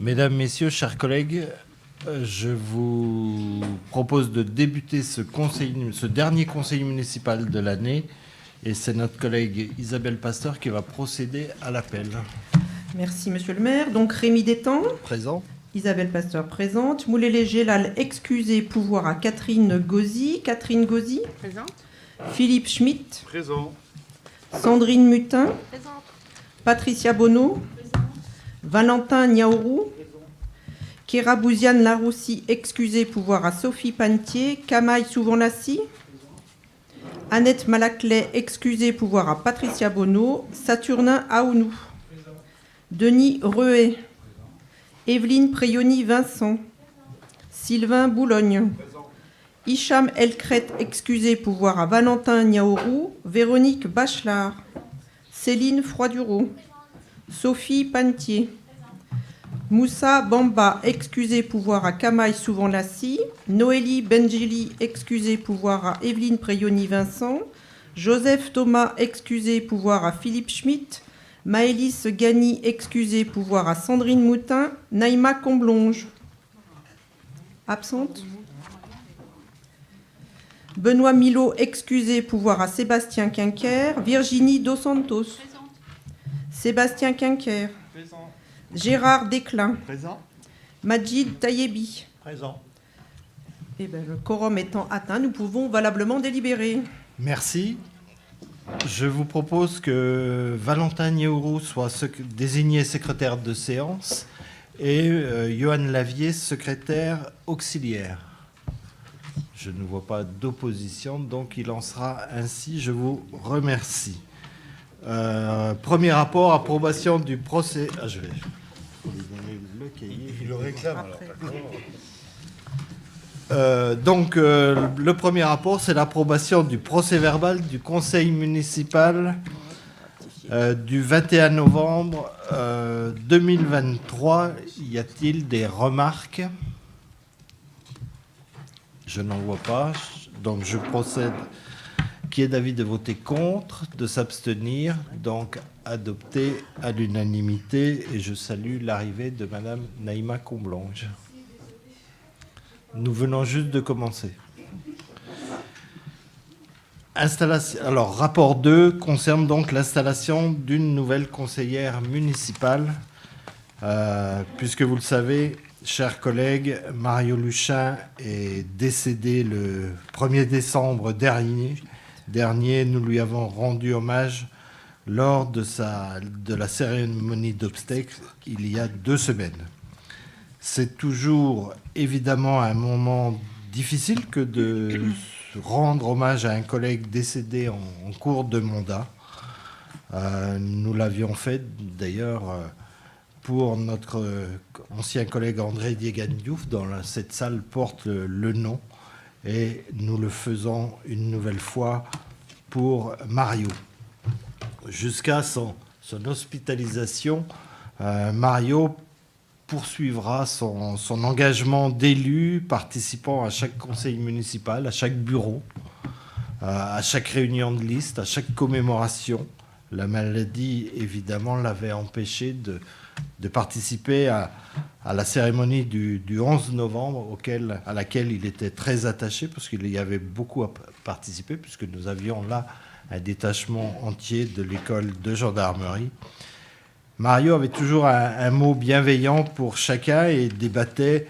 Mesdames, Messieurs, chers collègues, je vous propose de débuter ce dernier conseil municipal de l'année. Et c'est notre collègue Isabelle Pasteur qui va procéder à l'appel. Merci, monsieur le maire. Donc, Rémi Détang. Présent. Isabelle Pasteur présente. Moulé-Légélal, excusez, pouvoir à Catherine Gauzy. Catherine Gauzy. Présente. Philippe Schmitt. Présent. Sandrine Mutin. Présente. Patricia Bonneau. Présente. Valentin Niaourou. Kéra Bouziane Laroussi, excusez, pouvoir à Sophie Pantier. Kamaï Souvent-Lassi. Annette Malaclet, excusez, pouvoir à Patricia Bonneau. Saturnin Aounou. Denis Reuet. Evelyne Préoni-Vincent. Sylvain Boulogne. Hicham Elkret, excusez, pouvoir à Valentin Niaourou. Véronique Bachelard. Céline Froidureau. Sophie Pantier. Moussa Bamba, excusez, pouvoir à Kamaï Souvent-Lassi. Noélie Benjili, excusez, pouvoir à Evelyne Préoni-Vincent. Joseph Thomas, excusez, pouvoir à Philippe Schmitt. Maëlys Gagny, excusez, pouvoir à Sandrine Moutin. Naïma Comblonge. Absente. Benoît Milot, excusez, pouvoir à Sébastien Quinquer. Virginie Dos Santos. Présente. Sébastien Quinquer. Présent. Gérard Desclin. Présent. Majid Tayebi. Présent. Eh bien, le quorum étant atteint, nous pouvons valablement délibérer. Merci. Je vous propose que Valentin Niaourou soit désigné secrétaire de séance et Johan Lavier secrétaire auxiliaire. Je ne vois pas d'opposition, donc il en sera ainsi. Je vous remercie. Premier rapport, approbation du procès. Je vais lui donner le cahier. Il le réclame Après. Le premier rapport, c'est l'approbation du procès-verbal du conseil municipal du 21 novembre 2023. Y a-t-il des remarques ? Je n'en vois pas. Donc je procède. Qui est d'avis de voter contre, de s'abstenir, donc adopté à l'unanimité. Et je salue l'arrivée de Madame Naïma Comblonge. Nous venons juste de commencer. Alors, rapport 2 concerne donc l'installation d'une nouvelle conseillère municipale. Puisque vous le savez, chers collègues, Mario Luchin est décédé le 1er décembre dernier. Nous lui avons rendu hommage lors de la cérémonie d'obsèques il y a 2 semaines. C'est toujours évidemment un moment difficile que de rendre hommage à un collègue décédé en cours de mandat. Nous l'avions fait d'ailleurs pour notre ancien collègue André Diégan-Diouf, dont cette salle porte le nom. Et nous le faisons une nouvelle fois pour Mario. Jusqu'à son hospitalisation, Mario poursuivra son engagement d'élu, participant à chaque conseil municipal, à chaque bureau, à chaque réunion de liste, à chaque commémoration. La maladie, évidemment, l'avait empêché de participer à la cérémonie du 11 novembre, à laquelle il était très attaché, parce qu'il y avait beaucoup à participer, puisque nous avions là un détachement entier de l'école de gendarmerie. Mario avait toujours un mot bienveillant pour chacun et débattait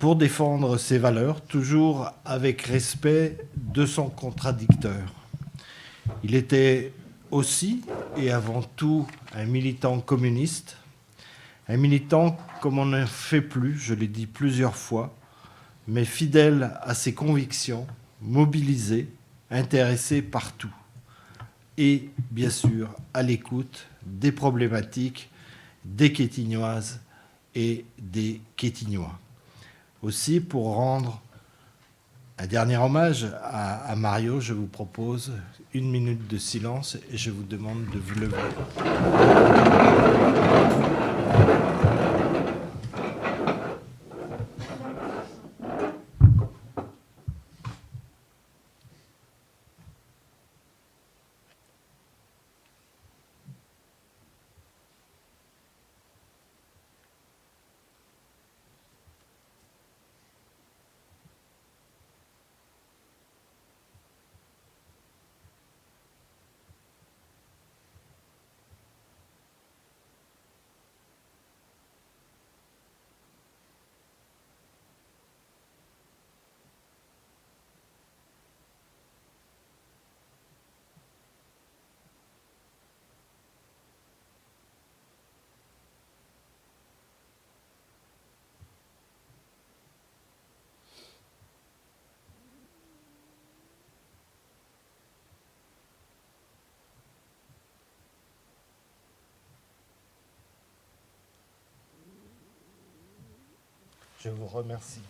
pour défendre ses valeurs, toujours avec respect de son contradicteur. Il était aussi et avant tout un militant communiste, un militant comme on n'en fait plus, je l'ai dit plusieurs fois, mais fidèle à ses convictions, mobilisé, intéressé partout. Et bien sûr à l'écoute des problématiques des Quétignoises et des Quétignois. Aussi, pour rendre un dernier hommage à Mario, je vous propose 1 minute de silence et je vous demande de vous lever. Je vous remercie.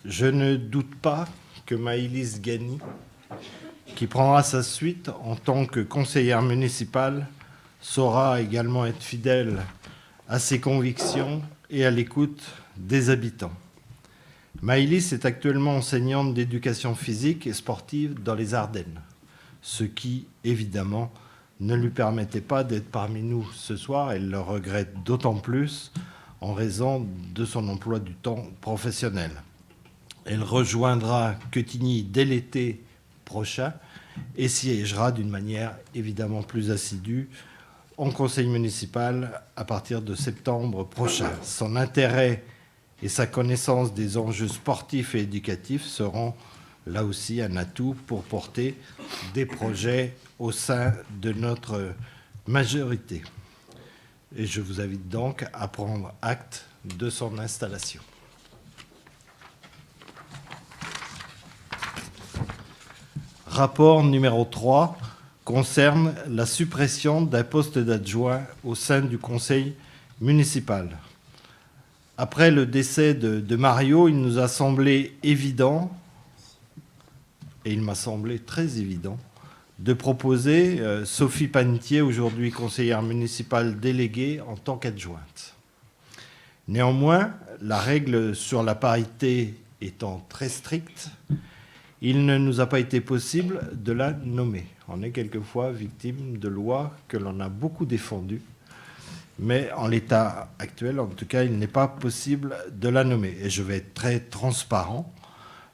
Je ne doute pas que Maëlys Gani, qui prendra sa suite en tant que conseillère municipale, saura également être fidèle à ses convictions et à l'écoute des habitants. Maëlys est actuellement enseignante d'éducation physique et sportive dans les Ardennes, ce qui, évidemment, ne lui permettait pas d'être parmi nous ce soir. Elle le regrette d'autant plus en raison de son emploi du temps professionnel. Elle rejoindra Quetigny dès l'été prochain et siégera d'une manière évidemment plus assidue en conseil municipal à partir de septembre prochain. Son intérêt et sa connaissance des enjeux sportifs et éducatifs seront là aussi un atout pour porter des projets au sein de notre majorité. Et je vous invite donc à prendre acte de son installation. Rapport numéro 3 concerne la suppression d'un poste d'adjoint au sein du conseil municipal. Après le décès de Mario, il nous a semblé évident, et il m'a semblé très évident, de proposer Sophie Panetier, aujourd'hui conseillère municipale déléguée, en tant qu'adjointe. Néanmoins, la règle sur la parité étant très stricte, il ne nous a pas été possible de la nommer. On est quelquefois victime de lois que l'on a beaucoup défendues, mais en l'état actuel, en tout cas, il n'est pas possible de la nommer. Et je vais être très transparent.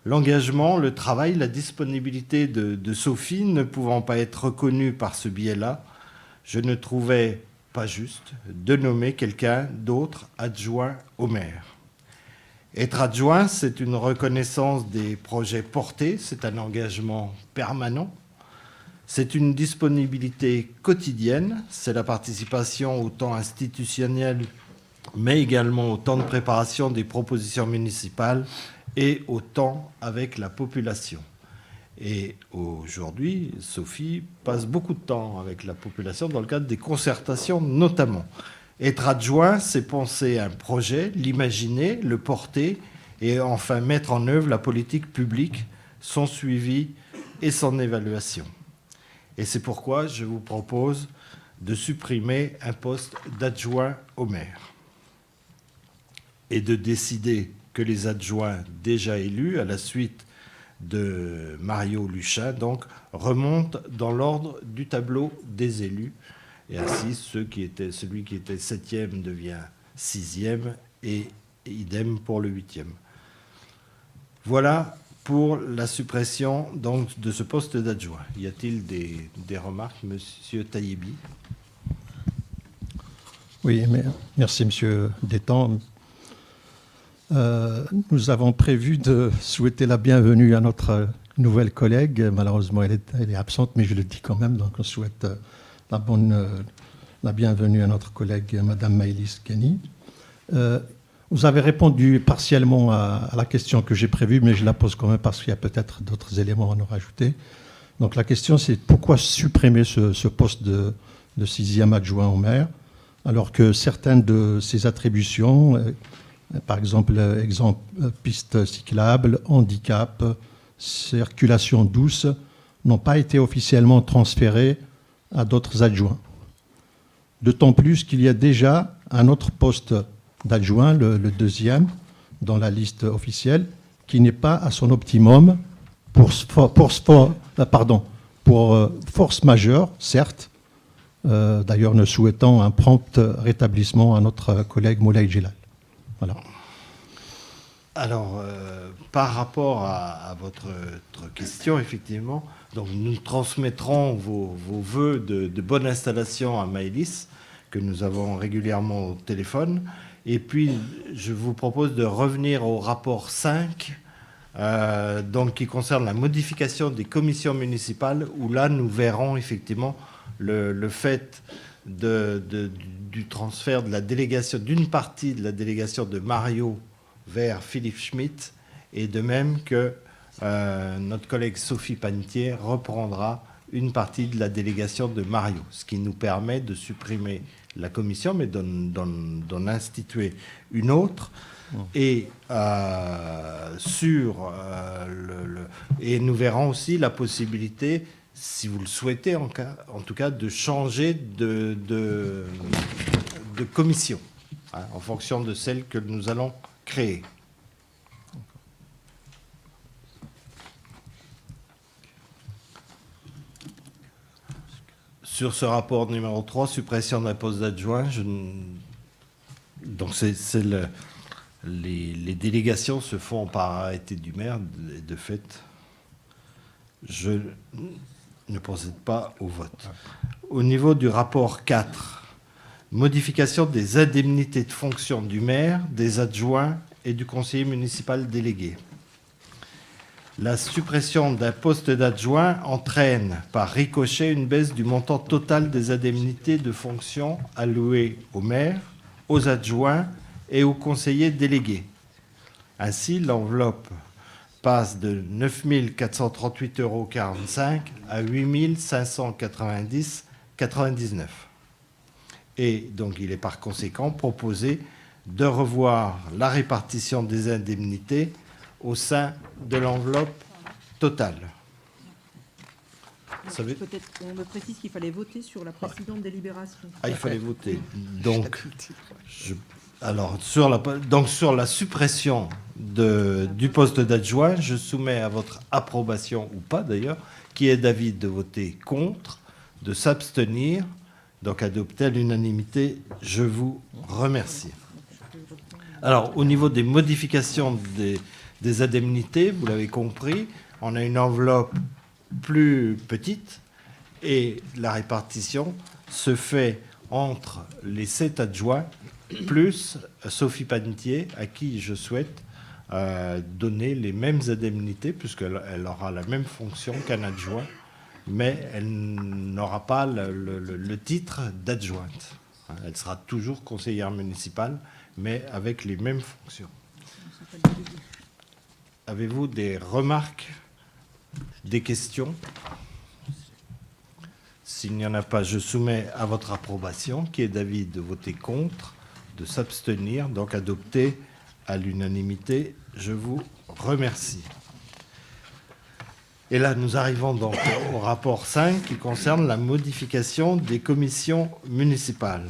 L'engagement, le travail, la disponibilité de Sophie ne pouvant pas être reconnus par ce biais-là, je ne trouvais pas juste de nommer quelqu'un d'autre adjoint au maire. Être adjoint, c'est une reconnaissance des projets portés, c'est un engagement permanent, c'est une disponibilité quotidienne, c'est la participation au temps institutionnel, mais également au temps de préparation des propositions municipales et au temps avec la population. Et aujourd'hui, Sophie passe beaucoup de temps avec la population dans le cadre des concertations notamment. Être adjoint, c'est penser un projet, l'imaginer, le porter et enfin mettre en œuvre la politique publique, son suivi et son évaluation. Et c'est pourquoi je vous propose de supprimer un poste d'adjoint au maire et de décider que les adjoints déjà élus à la suite de Mario Luchin donc, remontent dans l'ordre du tableau des élus. Et ainsi, celui qui était 7e devient 6e et idem pour le 8e. Voilà pour la suppression donc, de ce poste d'adjoint. Y a-t-il des remarques, Monsieur Taïbi? Oui, merci Monsieur Détang. Nous avons prévu de souhaiter la bienvenue à notre nouvelle collègue. Malheureusement, elle est absente, mais je le dis quand même. Donc, on souhaite la bienvenue à notre collègue Madame Maëlys Gani. Vous avez répondu partiellement à la question que j'ai prévue, mais je la pose quand même parce qu'il y a peut-être d'autres éléments à nous rajouter. Donc la question, c'est pourquoi supprimer ce poste de 6e adjoint au maire, alors que certaines de ses attributions, par exemple, pistes cyclables, handicap, circulation douce, n'ont pas été officiellement transférées à d'autres adjoints. D'autant plus qu'il y a déjà un autre poste d'adjoint, le 2e, dans la liste officielle, qui n'est pas à son optimum pour force majeure, certes. D'ailleurs, nous souhaitons un prompt rétablissement à notre collègue Moulay Djelal. Voilà. Alors, par rapport à votre question, effectivement, donc nous transmettrons vos vœux de bonne installation à Maëlys, que nous avons régulièrement au téléphone. Et puis, je vous propose de revenir au rapport 5, donc, qui concerne la modification des commissions municipales, où là, nous verrons effectivement le fait du transfert de la délégation, d'une partie de la délégation de Mario vers Philippe Schmitt et de même que notre collègue Sophie Panetier reprendra une partie de la délégation de Mario, ce qui nous permet de supprimer la commission, mais d'en instituer une autre. Et, et nous verrons aussi la possibilité, si vous le souhaitez en tout cas, de changer de commission, en fonction de celle que nous allons créer. Sur ce rapport numéro 3, suppression d'un poste d'adjoint, donc les délégations se font par arrêté du maire. De fait, je ne procède pas au vote. Au niveau du rapport 4, modification des indemnités de fonction du maire, des adjoints et du conseiller municipal délégué. La suppression d'un poste d'adjoint entraîne par ricochet une baisse du montant total des indemnités de fonction allouées aux maires, aux adjoints et aux conseillers délégués. Ainsi, l'enveloppe passe de 9 438,45 € à 8 590,99 €. Et donc, il est par conséquent proposé de revoir la répartition des indemnités au sein de l'enveloppe totale. Peut-être qu'on me précise qu'il fallait voter sur la précédente délibération. Ah, il fallait voter. Donc, sur la suppression du poste d'adjoint, je soumets à votre approbation, ou pas d'ailleurs, qui est d'avis de voter contre, de s'abstenir, donc adopter à l'unanimité. Je vous remercie. Alors, au niveau des modifications des indemnités, vous l'avez compris, on a une enveloppe plus petite et la répartition se fait entre les 7 adjoints plus Sophie Panetier, à qui je souhaite donner les mêmes indemnités, puisqu'elle aura la même fonction qu'un adjoint, mais elle n'aura pas le titre d'adjointe. Elle sera toujours conseillère municipale, mais avec les mêmes fonctions. Avez-vous des remarques, des questions? S'il n'y en a pas, je soumets à votre approbation, qui est d'avis de voter contre, de s'abstenir, donc adopté à l'unanimité. Je vous remercie. Et là, nous arrivons donc au rapport 5 qui concerne la modification des commissions municipales.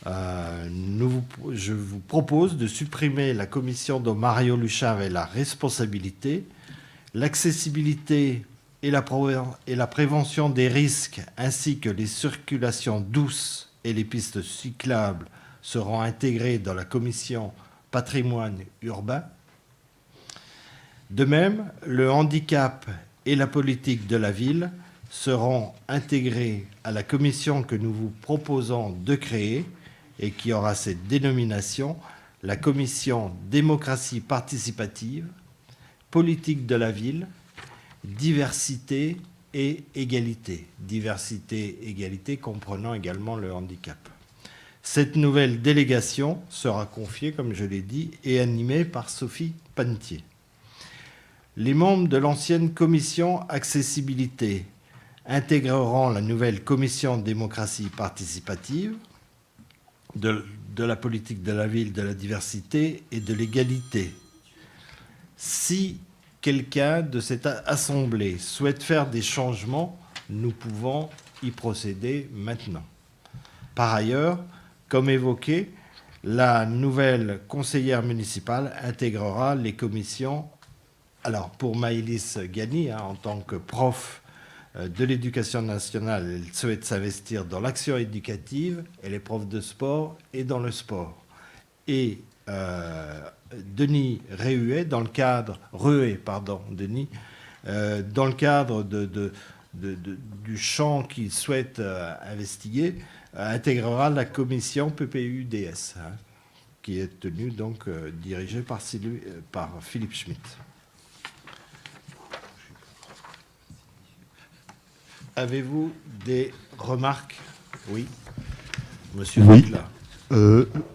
Je vous propose de supprimer la commission dont Mario Luchin avait la responsabilité, l'accessibilité et la prévention des risques, ainsi que les circulations douces et les pistes cyclables seront intégrées dans la commission patrimoine urbain. De même, le handicap et la politique de la ville seront intégrés à la commission que nous vous proposons de créer et qui aura cette dénomination, la commission démocratie participative, politique de la ville, diversité et égalité. Diversité, égalité comprenant également le handicap. Cette nouvelle délégation sera confiée, comme je l'ai dit, et animée par Sophie Panetier. Les membres de l'ancienne commission accessibilité intégreront la nouvelle commission démocratie participative, de la politique de la ville, de la diversité et de l'égalité. Si quelqu'un de cette assemblée souhaite faire des changements, nous pouvons y procéder maintenant. Par ailleurs, comme évoqué, la nouvelle conseillère municipale intégrera les commissions. Alors, pour Maëlys Gani, en tant que prof de l'éducation nationale, elle souhaite s'investir dans l'action éducative, elle est prof de sport et dans le sport. Et Denis Rehuet, dans le cadre du champ qu'il souhaite investiguer, intégrera la commission PPU-DS, qui est tenue donc dirigée par Philippe Schmitt. Avez-vous des remarques? Oui, monsieur. Oui.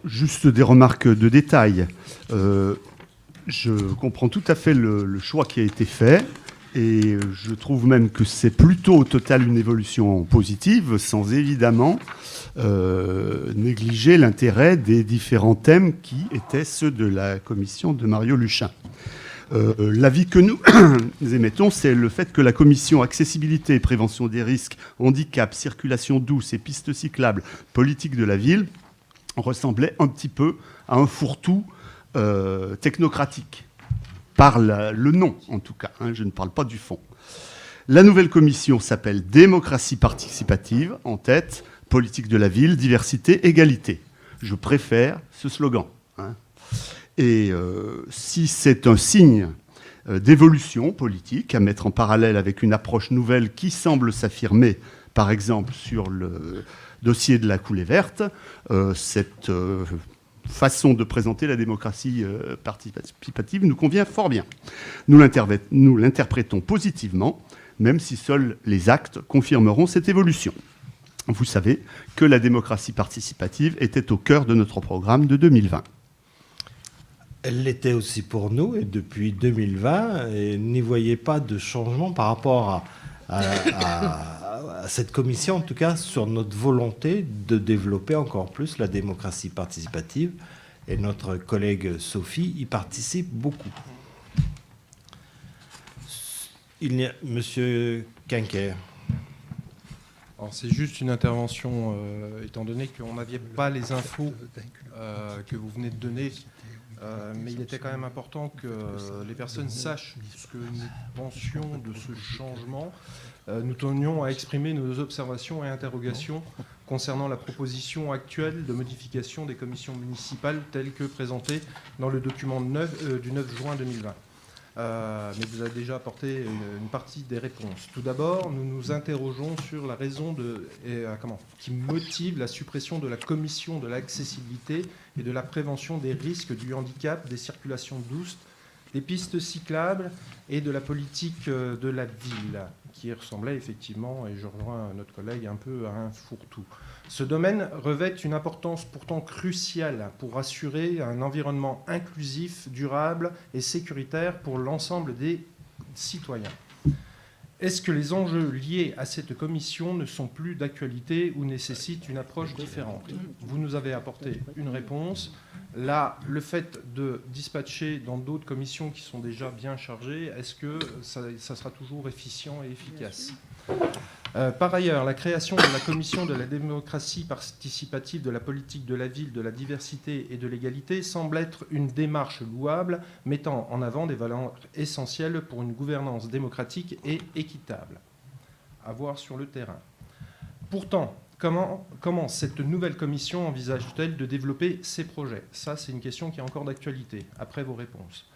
Juste des remarques de détail. Je comprends tout à fait le choix qui a été fait. Et je trouve même que c'est plutôt au total une évolution positive, sans évidemment négliger l'intérêt des différents thèmes qui étaient ceux de la commission de Mario Luchin. L'avis que nous émettons, c'est le fait que la commission accessibilité et prévention des risques, handicap, circulation douce et pistes cyclables, politique de la ville, ressemblait un petit peu à un fourre-tout technocratique. Par le nom, en tout cas. Je ne parle pas du fond. La nouvelle commission s'appelle Démocratie participative, en tête, politique de la ville, diversité, égalité. Je préfère ce slogan. Et si c'est un signe d'évolution politique à mettre en parallèle avec une approche nouvelle qui semble s'affirmer, par exemple, sur le dossier de la coulée verte, cette façon de présenter la démocratie participative nous convient fort bien. Nous l'interprétons positivement, même si seuls les actes confirmeront cette évolution. Vous savez que la démocratie participative était au cœur de notre programme de 2020. Elle l'était aussi pour nous, et depuis 2020, et n'y voyez pas de changement par rapport à cette commission, en tout cas, sur notre volonté de développer encore plus la démocratie participative. Et notre collègue Sophie y participe beaucoup. Monsieur Quinquer. Alors, c'est juste une intervention, étant donné qu'on n'avait pas les infos que vous venez de donner, mais il était quand même important que les personnes sachent ce que nous pensions de ce changement. Nous tenions à exprimer nos observations et interrogations concernant la proposition actuelle de modification des commissions municipales telle que présentée dans le document du 9 juin 2020. Mais vous avez déjà apporté une partie des réponses. Tout d'abord, nous nous interrogeons sur la raison qui motive la suppression de la commission de l'accessibilité et de la prévention des risques du handicap, des circulations douces, des pistes cyclables et de la politique de la ville, qui ressemblait effectivement, et je rejoins notre collègue, un peu à un fourre-tout. Ce domaine revêt une importance pourtant cruciale pour assurer un environnement inclusif, durable et sécuritaire pour l'ensemble des citoyens. Est-ce que les enjeux liés à cette commission ne sont plus d'actualité ou nécessitent une approche différente ? Vous nous avez apporté une réponse. Là, le fait de dispatcher dans d'autres commissions qui sont déjà bien chargées, est-ce que ça sera toujours efficient et efficace ? Par ailleurs, la création de la commission de la démocratie participative, de la politique de la ville, de la diversité et de l'égalité semble être une démarche louable, mettant en avant des valeurs essentielles pour une gouvernance démocratique et équitable. À voir sur le terrain. Pourtant, comment cette nouvelle commission envisage-t-elle de développer ses projets ? Ça, c'est une question qui est encore d'actualité, après vos réponses.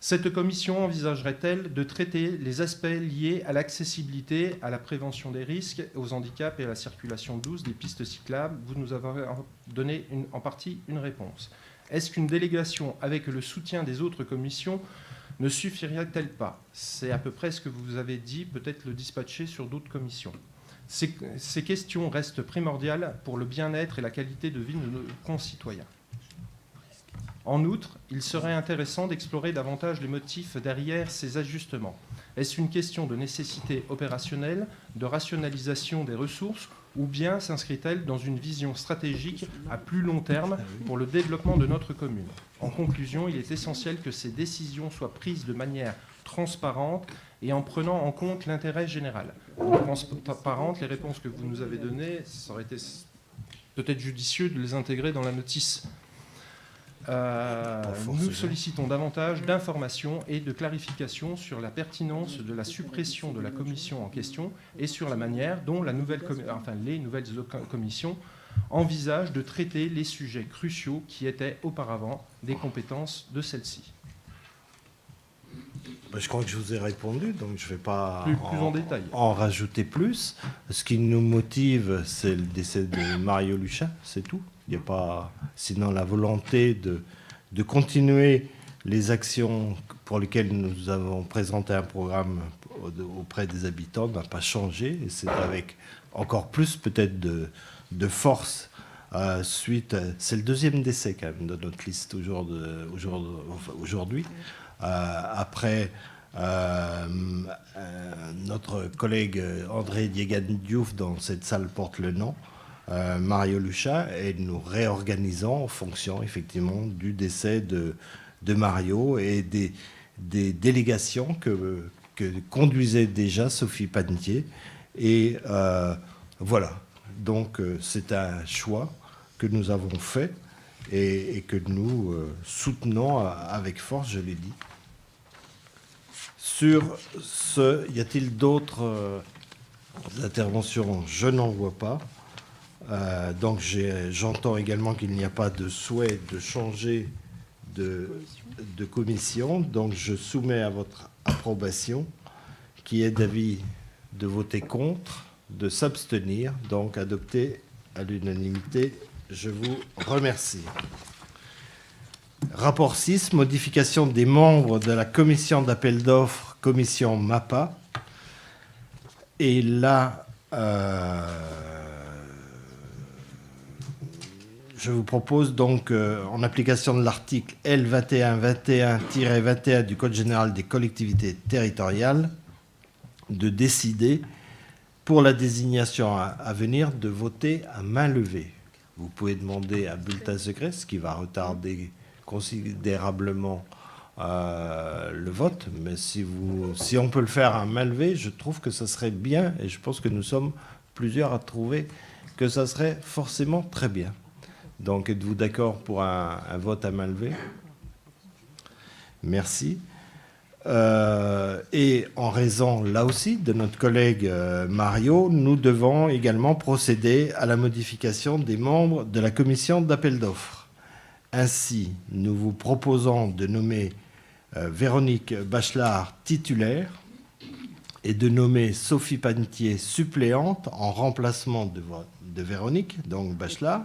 Cette commission envisagerait-elle de traiter les aspects liés à l'accessibilité, à la prévention des risques, aux handicaps et à la circulation douce des pistes cyclables ? Vous nous avez donné en partie une réponse. Est-ce qu'une délégation avec le soutien des autres commissions ne suffirait-elle pas ? C'est à peu près ce que vous avez dit, peut-être le dispatcher sur d'autres commissions. Ces questions restent primordiales pour le bien-être et la qualité de vie de nos concitoyens. En outre, il serait intéressant d'explorer davantage les motifs derrière ces ajustements. Est-ce une question de nécessité opérationnelle, de rationalisation des ressources, ou bien s'inscrit-elle dans une vision stratégique à plus long terme pour le développement de notre commune ? En conclusion, il est essentiel que ces décisions soient prises de manière transparente et en prenant en compte l'intérêt général. Donc, transparente, les réponses que vous nous avez données, ça aurait été peut-être judicieux de les intégrer dans la notice. Nous sollicitons davantage d'informations et de clarifications sur la pertinence de la suppression de la commission en question et sur la manière dont les nouvelles commissions envisagent de traiter les sujets cruciaux qui étaient auparavant des compétences de celle-ci. Je crois que je vous ai répondu, donc je ne vais pas plus en détail. En rajouter plus. Ce qui nous motive, c'est le décès de Mario Luchin, c'est tout. Il n'y a pas, sinon la volonté de continuer les actions pour lesquelles nous avons présenté un programme auprès des habitants n'a pas changé. Et c'est avec encore plus peut-être de force C'est le deuxième décès quand même de notre liste aujourd'hui. Après notre collègue André Diegan Diouf dans cette salle porte le nom, Mario Luchat, et nous réorganisons en fonction effectivement du décès de Mario et des délégations que conduisait déjà Sophie Panetier. Et voilà, donc c'est un choix que nous avons fait et que nous soutenons avec force, je l'ai dit. Sur ce, y a-t-il d'autres interventions? Je n'en vois pas. Donc j'entends également qu'il n'y a pas de souhait de changer de commission. Donc je soumets à votre approbation, qui est d'avis de voter contre, de s'abstenir, donc adopté à l'unanimité. Je vous remercie. Rapport 6, modification des membres de la commission d'appel d'offres, commission MAPA. Et là, je vous propose donc, en application de l'article L2121-21 du Code général des collectivités territoriales, de décider, pour la désignation à venir, de voter à main levée. Vous pouvez demander un bulletin secret, ce qui va retarder considérablement le vote, mais si on peut le faire à main levée, je trouve que ça serait bien, et je pense que nous sommes plusieurs à trouver que ça serait forcément très bien. Donc, êtes-vous d'accord pour un vote à main levée? Merci. Et en raison, là aussi, de notre collègue Mario, nous devons également procéder à la modification des membres de la commission d'appel d'offres. Ainsi, nous vous proposons de nommer Véronique Bachelard titulaire et de nommer Sophie Panetier suppléante en remplacement de Véronique, donc Bachelard,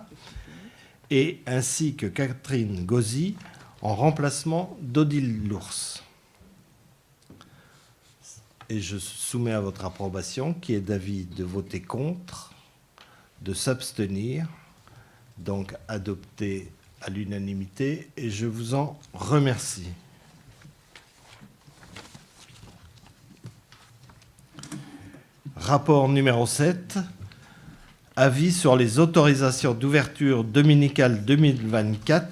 et ainsi que Catherine Gauzy en remplacement d'Odile Lours. Et je soumets à votre approbation, qui est d'avis de voter contre, de s'abstenir, donc adopté à l'unanimité, et je vous en remercie. Rapport numéro 7, avis sur les autorisations d'ouverture dominicale 2024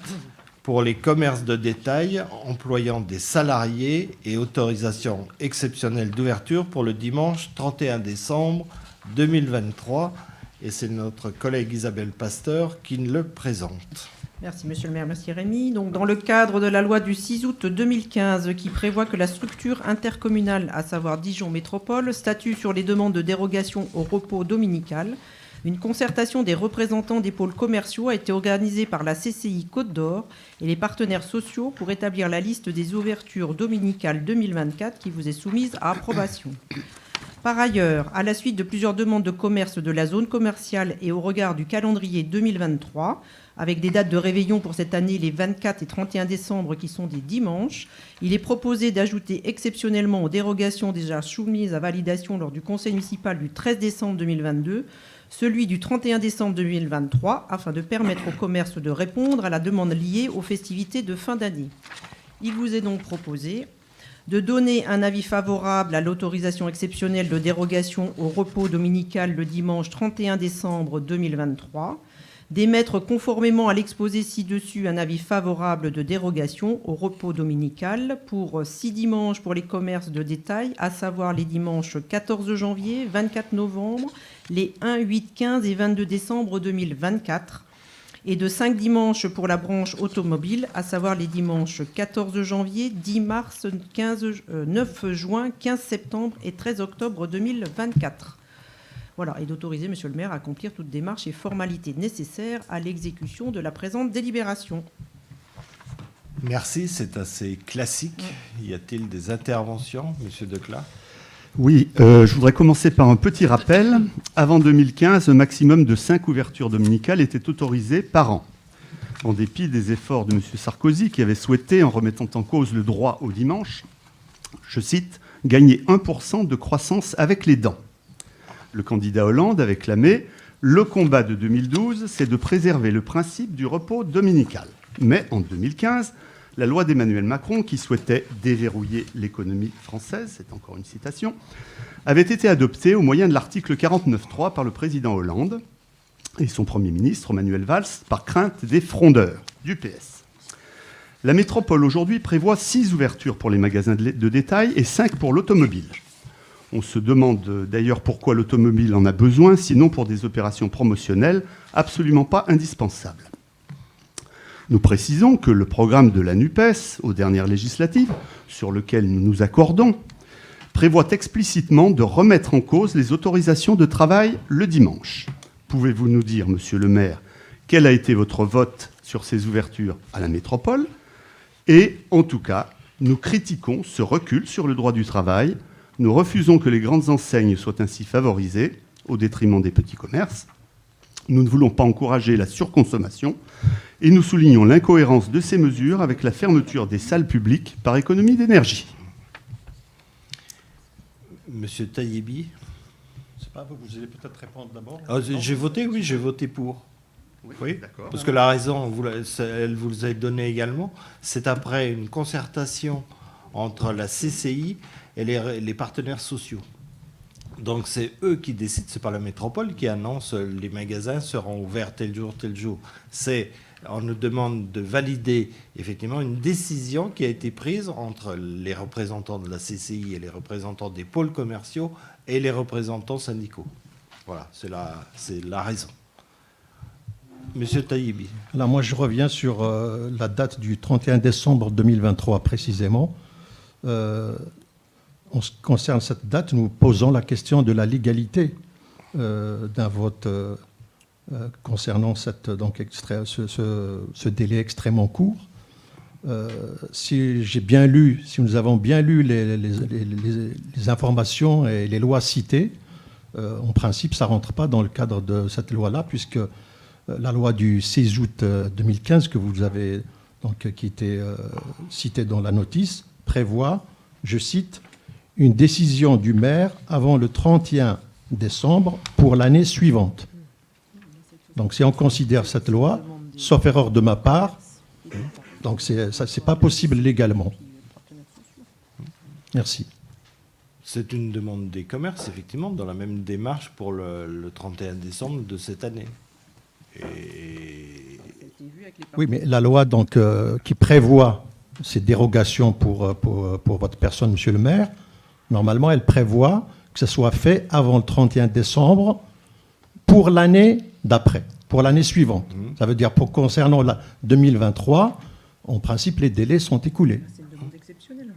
pour les commerces de détail employant des salariés et autorisation exceptionnelle d'ouverture pour le dimanche 31 décembre 2023. Et c'est notre collègue Isabelle Pasteur qui le présente. Merci Monsieur le maire, merci Rémi. Donc, dans le cadre de la loi du 6 août 2015 qui prévoit que la structure intercommunale, à savoir Dijon Métropole, statue sur les demandes de dérogation au repos dominical, une concertation des représentants des pôles commerciaux a été organisée par la CCI Côte d'Or et les partenaires sociaux pour établir la liste des ouvertures dominicales 2024 qui vous est soumise à approbation. Par ailleurs, à la suite de plusieurs demandes de commerce de la zone commerciale et au regard du calendrier 2023, avec des dates de réveillon pour cette année, les 24 et 31 décembre qui sont des dimanches, il est proposé d'ajouter exceptionnellement aux dérogations déjà soumises à validation lors du conseil municipal du 13 décembre 2022, celui du 31 décembre 2023, afin de permettre au commerce de répondre à la demande liée aux festivités de fin d'année. Il vous est donc proposé de donner un avis favorable à l'autorisation exceptionnelle de dérogation au repos dominical le dimanche 31 décembre 2023, d'émettre conformément à l'exposé ci-dessus un avis favorable de dérogation au repos dominical pour 6 dimanches pour les commerces de détail, à savoir les dimanches 14 janvier, 24 novembre, les 1, 8, 15 et 22 décembre 2024, et de 5 dimanches pour la branche automobile, à savoir les dimanches 14 janvier, 10 mars, 9 juin, 15 septembre et 13 octobre 2024. Voilà, et d'autoriser Monsieur le maire à accomplir toutes démarches et formalités nécessaires à l'exécution de la présente délibération. Merci, c'est assez classique. Y a-t-il des interventions, Monsieur Declat? Oui, je voudrais commencer par un petit rappel. Avant 2015, un maximum de 5 ouvertures dominicales étaient autorisées par an. En dépit des efforts de M. Sarkozy, qui avait souhaité, en remettant en cause le droit au dimanche, je cite, « gagner 1% de croissance avec les dents ». Le candidat Hollande avait clamé « Le combat de 2012, c'est de préserver le principe du repos dominical. Mais en 2015, la loi d'Emmanuel Macron, qui souhaitait déverrouiller l'économie française, c'est encore une citation, avait été adoptée au moyen de l'article 49.3 par le président Hollande et son Premier ministre, Manuel Valls, par crainte des frondeurs du PS. La métropole aujourd'hui prévoit 6 ouvertures pour les magasins de détail et 5 pour l'automobile. On se demande d'ailleurs pourquoi l'automobile en a besoin, sinon pour des opérations promotionnelles absolument pas indispensables. Nous précisons que le programme de la NUPES, aux dernières législatives, sur lequel nous nous accordons, prévoit explicitement de remettre en cause les autorisations de travail le dimanche. Pouvez-vous nous dire, monsieur le maire, quel a été votre vote sur ces ouvertures à la métropole ? Et, en tout cas, nous critiquons ce recul sur le droit du travail. Nous refusons que les grandes enseignes soient ainsi favorisées au détriment des petits commerces. Nous ne voulons pas encourager la surconsommation et nous soulignons l'incohérence de ces mesures avec la fermeture des salles publiques par économie d'énergie. Monsieur Taïebi. C'est pas vous allez peut-être répondre d'abord. J'ai voté, oui, j'ai voté pour. Oui, d'accord. parce que la raison, elle vous a donné également, c'est après une concertation entre la CCI et les partenaires sociaux. Donc c'est eux qui décident, c'est pas la métropole qui annonce les magasins seront ouverts tel jour. On nous demande de valider effectivement une décision qui a été prise entre les représentants de la CCI et les représentants des pôles commerciaux et les représentants syndicaux. Voilà, c'est la raison. Monsieur Taïebi. Alors moi je reviens sur la date du 31 décembre 2023 précisément. En ce qui concerne cette date, nous posons la question de la légalité d'un vote concernant ce délai extrêmement court. Si nous avons bien lu les informations et les lois citées, en principe, ça ne rentre pas dans le cadre de cette loi-là, puisque la loi du 6 août 2015, que vous avez, qui était citée dans la notice, prévoit, je cite, une décision du maire avant le 31 décembre pour l'année suivante. Donc si on considère cette loi, sauf erreur de ma part, donc c'est pas possible légalement. Merci. C'est une demande des commerces, effectivement, dans la même démarche pour le 31 décembre de cette année. Oui, mais la loi donc, qui prévoit ces dérogations pour votre personne, monsieur le maire, normalement, elle prévoit que ce soit fait avant le 31 décembre pour l'année d'après, pour l'année suivante. Ça veut dire, concernant la 2023, en principe, les délais sont écoulés. C'est une demande exceptionnelle.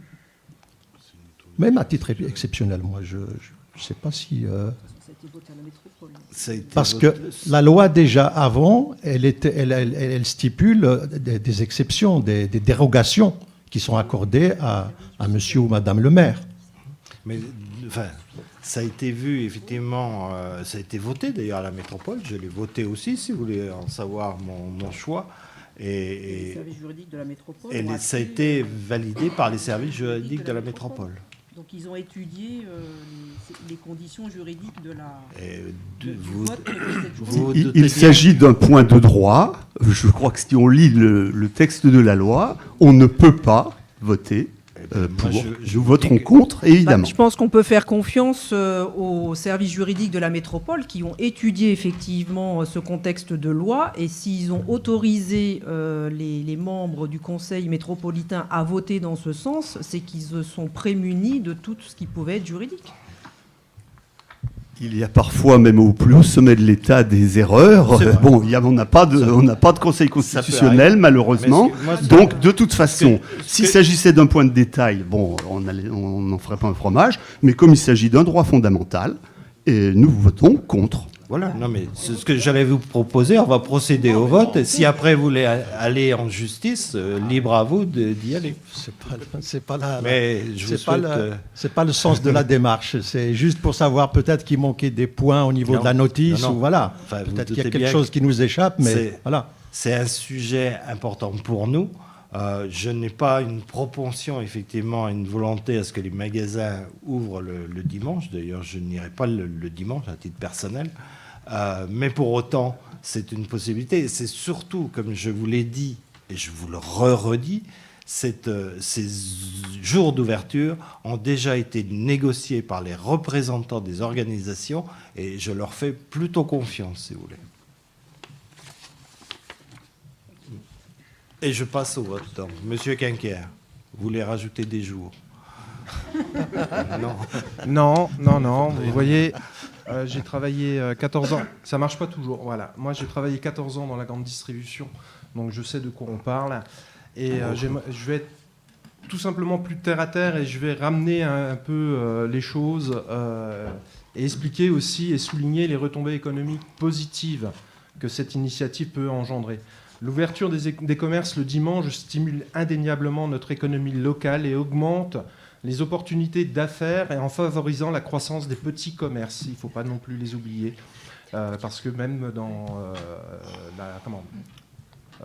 Même à titre exceptionnel, moi, je ne sais pas si... Ça a été voté à la métropole. Parce que la loi, déjà avant, elle stipule des exceptions, des dérogations qui sont accordées à monsieur ou madame le maire. Mais enfin, ça a été vu, effectivement, ça a été voté d'ailleurs à la métropole. Je l'ai voté aussi, si vous voulez en savoir mon choix. Les services juridiques de la métropole. Et ça a été validé par les services juridiques de la métropole. Donc ils ont étudié les conditions juridiques de la... Il s'agit d'un point de droit. Je crois que si on lit le texte de la loi, on ne peut pas voter pour. Nous voterons contre, évidemment. Je pense qu'on peut faire confiance aux services juridiques de la métropole qui ont étudié effectivement ce contexte de loi, et s'ils ont autorisé les membres du conseil métropolitain à voter dans ce sens, c'est qu'ils se sont prémunis de tout ce qui pouvait être juridique. Il y a parfois, même au plus haut sommet de l'État, des erreurs. Bon, on n'a pas de conseil constitutionnel, malheureusement. Donc, de toute façon, s'il s'agissait d'un point de détail, bon, on n'en ferait pas un fromage. Mais comme il s'agit d'un droit fondamental, nous votons contre. Voilà, non mais c'est ce que j'allais vous proposer. On va procéder au vote. Et si après vous voulez aller en justice, libre à vous d'y aller. C'est pas le sens de la démarche. C'est juste pour savoir peut-être qu'il manquait des points au niveau de la notice. Non. Ou voilà. Enfin, peut-être qu'il y a quelque chose qui nous échappe, mais voilà. C'est un sujet important pour nous. Je n'ai pas une propension, effectivement, une volonté à ce que les magasins ouvrent le dimanche. D'ailleurs, je n'irai pas le dimanche à titre personnel. Mais pour autant, c'est une possibilité. Et c'est surtout, comme je vous l'ai dit, et je vous le redis, ces jours d'ouverture ont déjà été négociés par les représentants des organisations et je leur fais plutôt confiance, si vous voulez. Et je passe au vote. Donc, Monsieur Quinquer, vous voulez rajouter des jours? Non. Non. Vous voyez, j'ai travaillé 14 ans. Ça marche pas toujours. Voilà. Moi, j'ai travaillé 14 ans dans la grande distribution, donc je sais de quoi on parle. Et je vais être tout simplement plus terre à terre et je vais ramener un peu les choses et expliquer aussi et souligner les retombées économiques positives que cette initiative peut engendrer. L'ouverture des commerces le dimanche stimule indéniablement notre économie locale et augmente les opportunités d'affaires et en favorisant la croissance des petits commerces. Il ne faut pas non plus les oublier, parce que même dans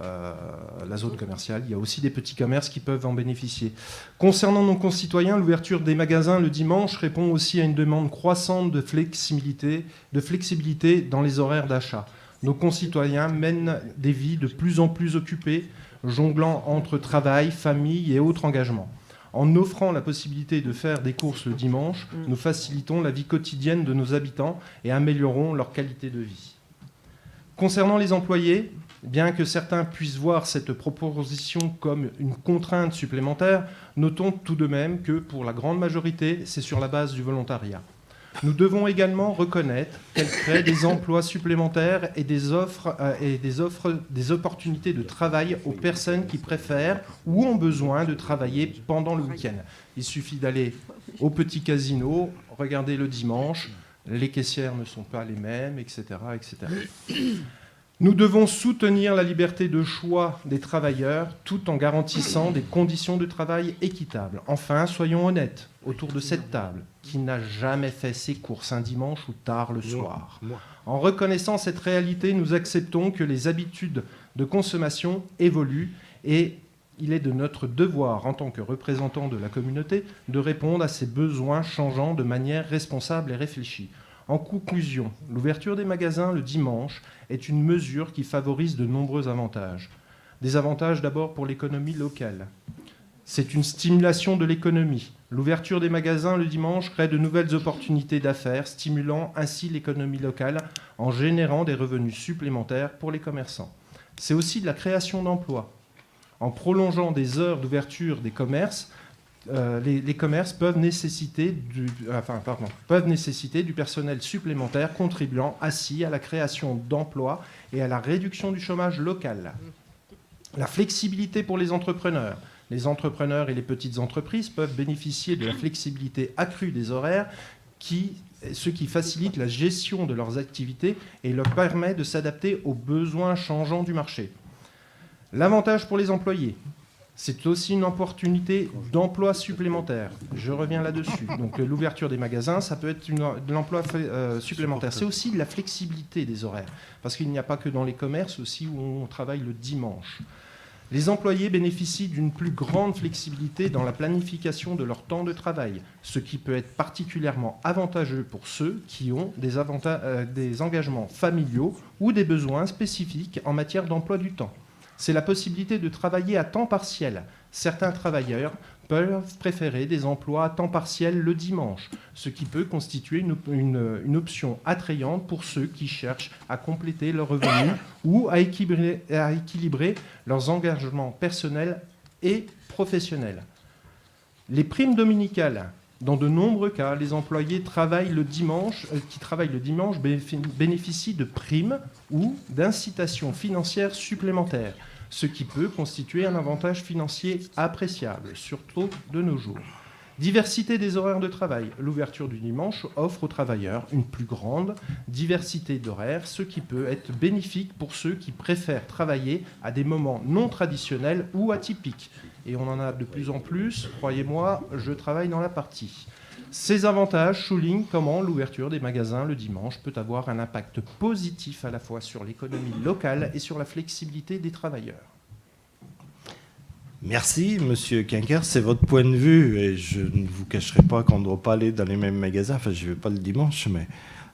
la zone commerciale, il y a aussi des petits commerces qui peuvent en bénéficier. Concernant nos concitoyens, l'ouverture des magasins le dimanche répond aussi à une demande croissante de flexibilité dans les horaires d'achat. Nos concitoyens mènent des vies de plus en plus occupées, jonglant entre travail, famille et autres engagements. En offrant la possibilité de faire des courses le dimanche, nous facilitons la vie quotidienne de nos habitants et améliorons leur qualité de vie. Concernant les employés, bien que certains puissent voir cette proposition comme une contrainte supplémentaire, notons tout de même que pour la grande majorité, c'est sur la base du volontariat. Nous devons également reconnaître qu'elle crée des emplois supplémentaires et des opportunités de travail aux personnes qui préfèrent ou ont besoin de travailler pendant le week-end. Il suffit d'aller au petit casino, regarder le dimanche, les caissières ne sont pas les mêmes, etc., etc. Nous devons soutenir la liberté de choix des travailleurs tout en garantissant des conditions de travail équitables. Enfin, soyons honnêtes autour de cette table. Qui n'a jamais fait ses courses un dimanche ou tard le soir? En reconnaissant cette réalité, nous acceptons que les habitudes de consommation évoluent et il est de notre devoir, en tant que représentants de la communauté, de répondre à ces besoins changeants de manière responsable et réfléchie. En conclusion, l'ouverture des magasins le dimanche est une mesure qui favorise de nombreux avantages. Des avantages d'abord pour l'économie locale. C'est une stimulation de l'économie. L'ouverture des magasins le dimanche crée de nouvelles opportunités d'affaires, stimulant ainsi l'économie locale en générant des revenus supplémentaires pour les commerçants. C'est aussi de la création d'emplois. En prolongeant des heures d'ouverture des commerces, les commerces peuvent nécessiter du personnel supplémentaire contribuant ainsi à la création d'emplois et à la réduction du chômage local. La flexibilité pour les entrepreneurs. Les entrepreneurs et les petites entreprises peuvent bénéficier de la flexibilité accrue des horaires, ce qui facilite la gestion de leurs activités et leur permet de s'adapter aux besoins changeants du marché. L'avantage pour les employés, c'est aussi une opportunité d'emploi supplémentaire. Je reviens là-dessus. Donc l'ouverture des magasins, ça peut être de l'emploi supplémentaire. C'est aussi de la flexibilité des horaires, parce qu'il n'y a pas que dans les commerces aussi où on travaille le dimanche. Les employés bénéficient d'une plus grande flexibilité dans la planification de leur temps de travail, ce qui peut être particulièrement avantageux pour ceux qui ont des engagements familiaux ou des besoins spécifiques en matière d'emploi du temps. C'est la possibilité de travailler à temps partiel. Certains travailleurs peuvent préférer des emplois à temps partiel le dimanche, ce qui peut constituer une option attrayante pour ceux qui cherchent à compléter leurs revenus ou à équilibrer leurs engagements personnels et professionnels. Les primes dominicales. Dans de nombreux cas, les employés qui travaillent le dimanche bénéficient de primes ou d'incitations financières supplémentaires, ce qui peut constituer un avantage financier appréciable, surtout de nos jours. Diversité des horaires de travail. L'ouverture du dimanche offre aux travailleurs une plus grande diversité d'horaires, ce qui peut être bénéfique pour ceux qui préfèrent travailler à des moments non traditionnels ou atypiques. Et on en a de plus en plus, croyez-moi, je travaille dans la partie. Ces avantages soulignent comment l'ouverture des magasins le dimanche peut avoir un impact positif à la fois sur l'économie locale et sur la flexibilité des travailleurs. Merci, Monsieur Quinquer, c'est votre point de vue et je ne vous cacherai pas qu'on ne doit pas aller dans les mêmes magasins. Enfin, je ne vais pas le dimanche, mais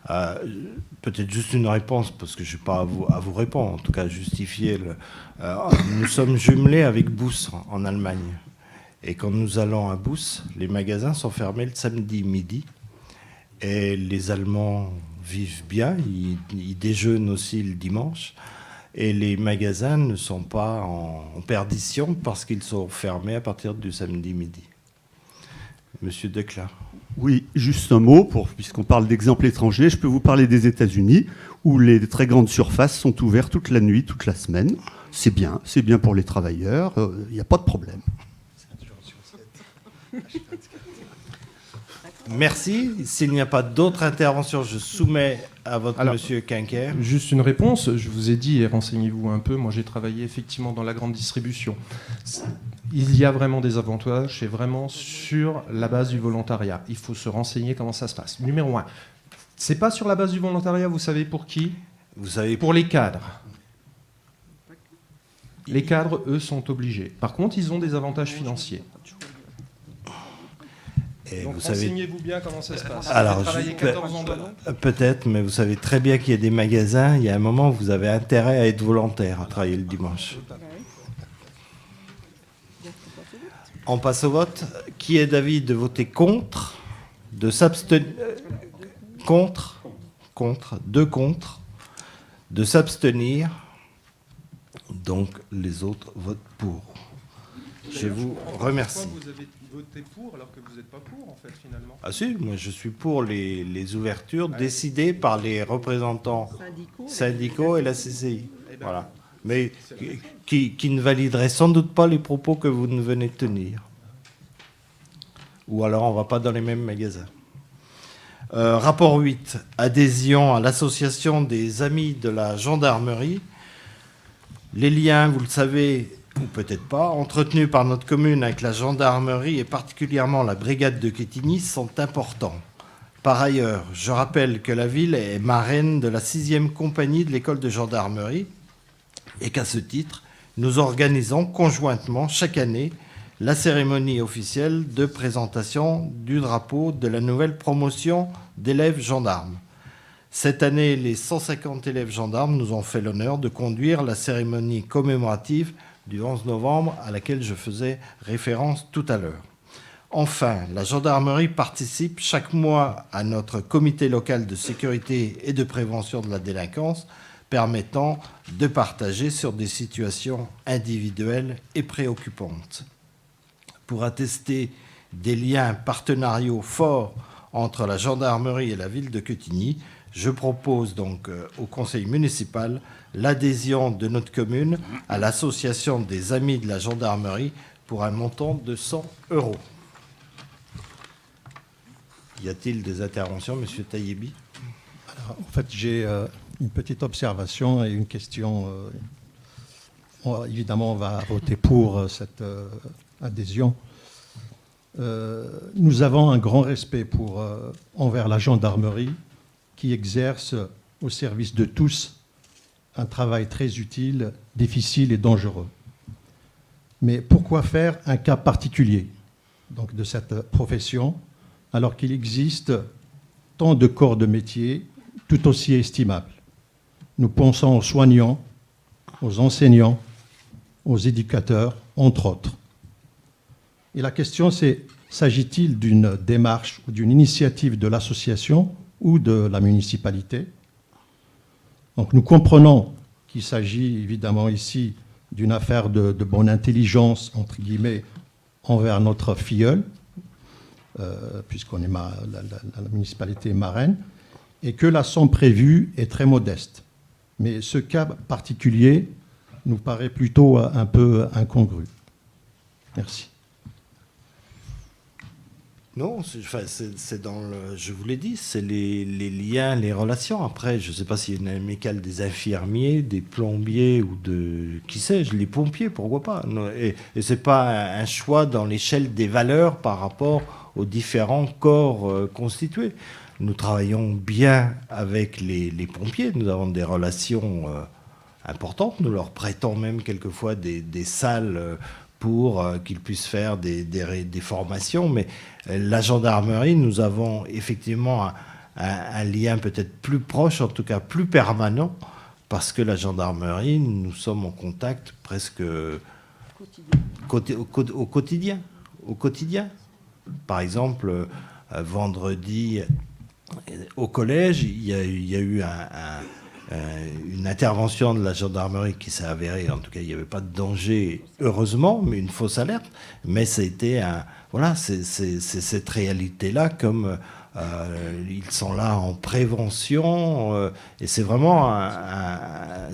Peut-être juste une réponse, parce que je n'ai pas à vous répondre, en tout cas justifier. Nous sommes jumelés avec Bous en Allemagne. Et quand nous allons à Bous, les magasins sont fermés le samedi midi. Et les Allemands vivent bien, ils déjeunent aussi le dimanche. Et les magasins ne sont pas en perdition parce qu'ils sont fermés à partir du samedi midi. Monsieur Decla. Oui, juste un mot, puisqu'on parle d'exemples étrangers, je peux vous parler des États-Unis, où les très grandes surfaces sont ouvertes toute la nuit, toute la semaine. C'est bien pour les travailleurs, il n'y a pas de problème. Merci. S'il n'y a pas d'autres interventions, je soumets à votre monsieur Quinquer. Juste une réponse. Je vous ai dit, et renseignez-vous un peu, moi j'ai travaillé effectivement dans la grande distribution. Il y a vraiment des avantages, c'est vraiment sur la base du volontariat. Il faut se renseigner comment ça se passe. Numéro 1, c'est pas sur la base du volontariat, vous savez pour qui ? Vous savez pour les cadres. Les cadres, eux, sont obligés. Par contre, ils ont des avantages financiers. Et donc, vous savez... renseignez-vous bien comment ça se passe. Alors, peut-être, mais vous savez très bien qu'il y a des magasins, il y a un moment où vous avez intérêt à être volontaire, à travailler le dimanche. On passe au vote. Qui est d'avis de voter contre, de s'abstenir, contre, de s'abstenir. Donc, les autres votent pour. Je vous remercie. Pourquoi vous avez voté pour alors que vous n'êtes pas pour, en fait, finalement ? Ah si, moi je suis pour les ouvertures décidées par les représentants syndicaux et la CCI. Voilà. Mais qui ne valideraient sans doute pas les propos que vous venez de tenir. Ou alors on ne va pas dans les mêmes magasins. Rapport 8, adhésion à l'association des Amis de la Gendarmerie. Les liens, vous le savez, ou peut-être pas, entretenus par notre commune avec la gendarmerie et particulièrement la brigade de Quetigny sont importants. Par ailleurs, je rappelle que la ville est marraine de la 6e compagnie de l'école de gendarmerie et qu'à ce titre, nous organisons conjointement chaque année la cérémonie officielle de présentation du drapeau de la nouvelle promotion d'élèves gendarmes. Cette année, les 150 élèves gendarmes nous ont fait l'honneur de conduire la cérémonie commémorative du 11 novembre à laquelle je faisais référence tout à l'heure. Enfin, la gendarmerie participe chaque mois à notre comité local de sécurité et de prévention de la délinquance, permettant de partager sur des situations individuelles et préoccupantes. Pour attester des liens partenariaux forts entre la gendarmerie et la ville de Quetigny, je propose donc au conseil municipal l'adhésion de notre commune à l'association des Amis de la Gendarmerie pour un montant de 100 €. Y a-t-il des interventions, Monsieur Taïebi ? Alors, en fait, j'ai une petite observation et une question. Évidemment, on va voter pour cette adhésion. Nous avons un grand respect envers la gendarmerie qui exerce au service de tous un travail très utile, difficile et dangereux. Mais pourquoi faire un cas particulier donc, de cette profession alors qu'il existe tant de corps de métier tout aussi estimables ? Nous pensons aux soignants, aux enseignants, aux éducateurs, entre autres. Et la question c'est, s'agit-il d'une démarche ou d'une initiative de l'association ou de la municipalité ? Donc nous comprenons qu'il s'agit évidemment ici d'une affaire de bonne intelligence, entre guillemets, envers notre filleul, puisqu'on est la municipalité est marraine, et que la somme prévue est très modeste. Mais ce cas particulier nous paraît plutôt un peu incongru. Merci. Non, c'est dans le. Je vous l'ai dit, c'est les liens, les relations. Après, je ne sais pas s'il y a une amicale des infirmiers, des plombiers ou de qui sais-je, les pompiers, pourquoi pas. Et c'est pas un choix dans l'échelle des valeurs par rapport aux différents corps constitués. Nous travaillons bien avec les pompiers. Nous avons des relations importantes. Nous leur prêtons même quelquefois des salles pour qu'ils puissent faire des formations. Mais la gendarmerie, nous avons effectivement un lien peut-être plus proche, en tout cas plus permanent, parce que la gendarmerie, nous sommes en contact presque au quotidien. Au quotidien. Par exemple, vendredi, au collège, il y a eu une intervention de la gendarmerie qui s'est avérée, en tout cas il n'y avait pas de danger, heureusement, mais une fausse alerte. Mais c'était voilà, c'est cette réalité-là, comme ils sont là en prévention, et c'est vraiment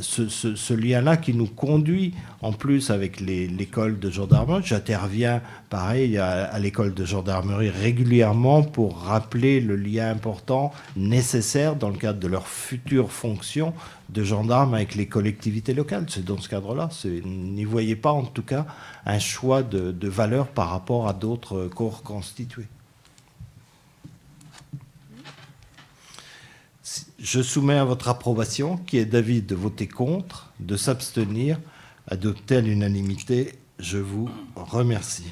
ce lien-là qui nous conduit en plus avec l'école de gendarmerie. J'interviens pareil à l'école de gendarmerie régulièrement pour rappeler le lien important nécessaire dans le cadre de leur future fonction de gendarme avec les collectivités locales. C'est dans ce cadre-là. N'y voyez pas en tout cas un choix de valeur par rapport à d'autres corps constitués. Je soumets à votre approbation, qui est d'avis de voter contre, de s'abstenir, adopté à l'unanimité. Je vous remercie.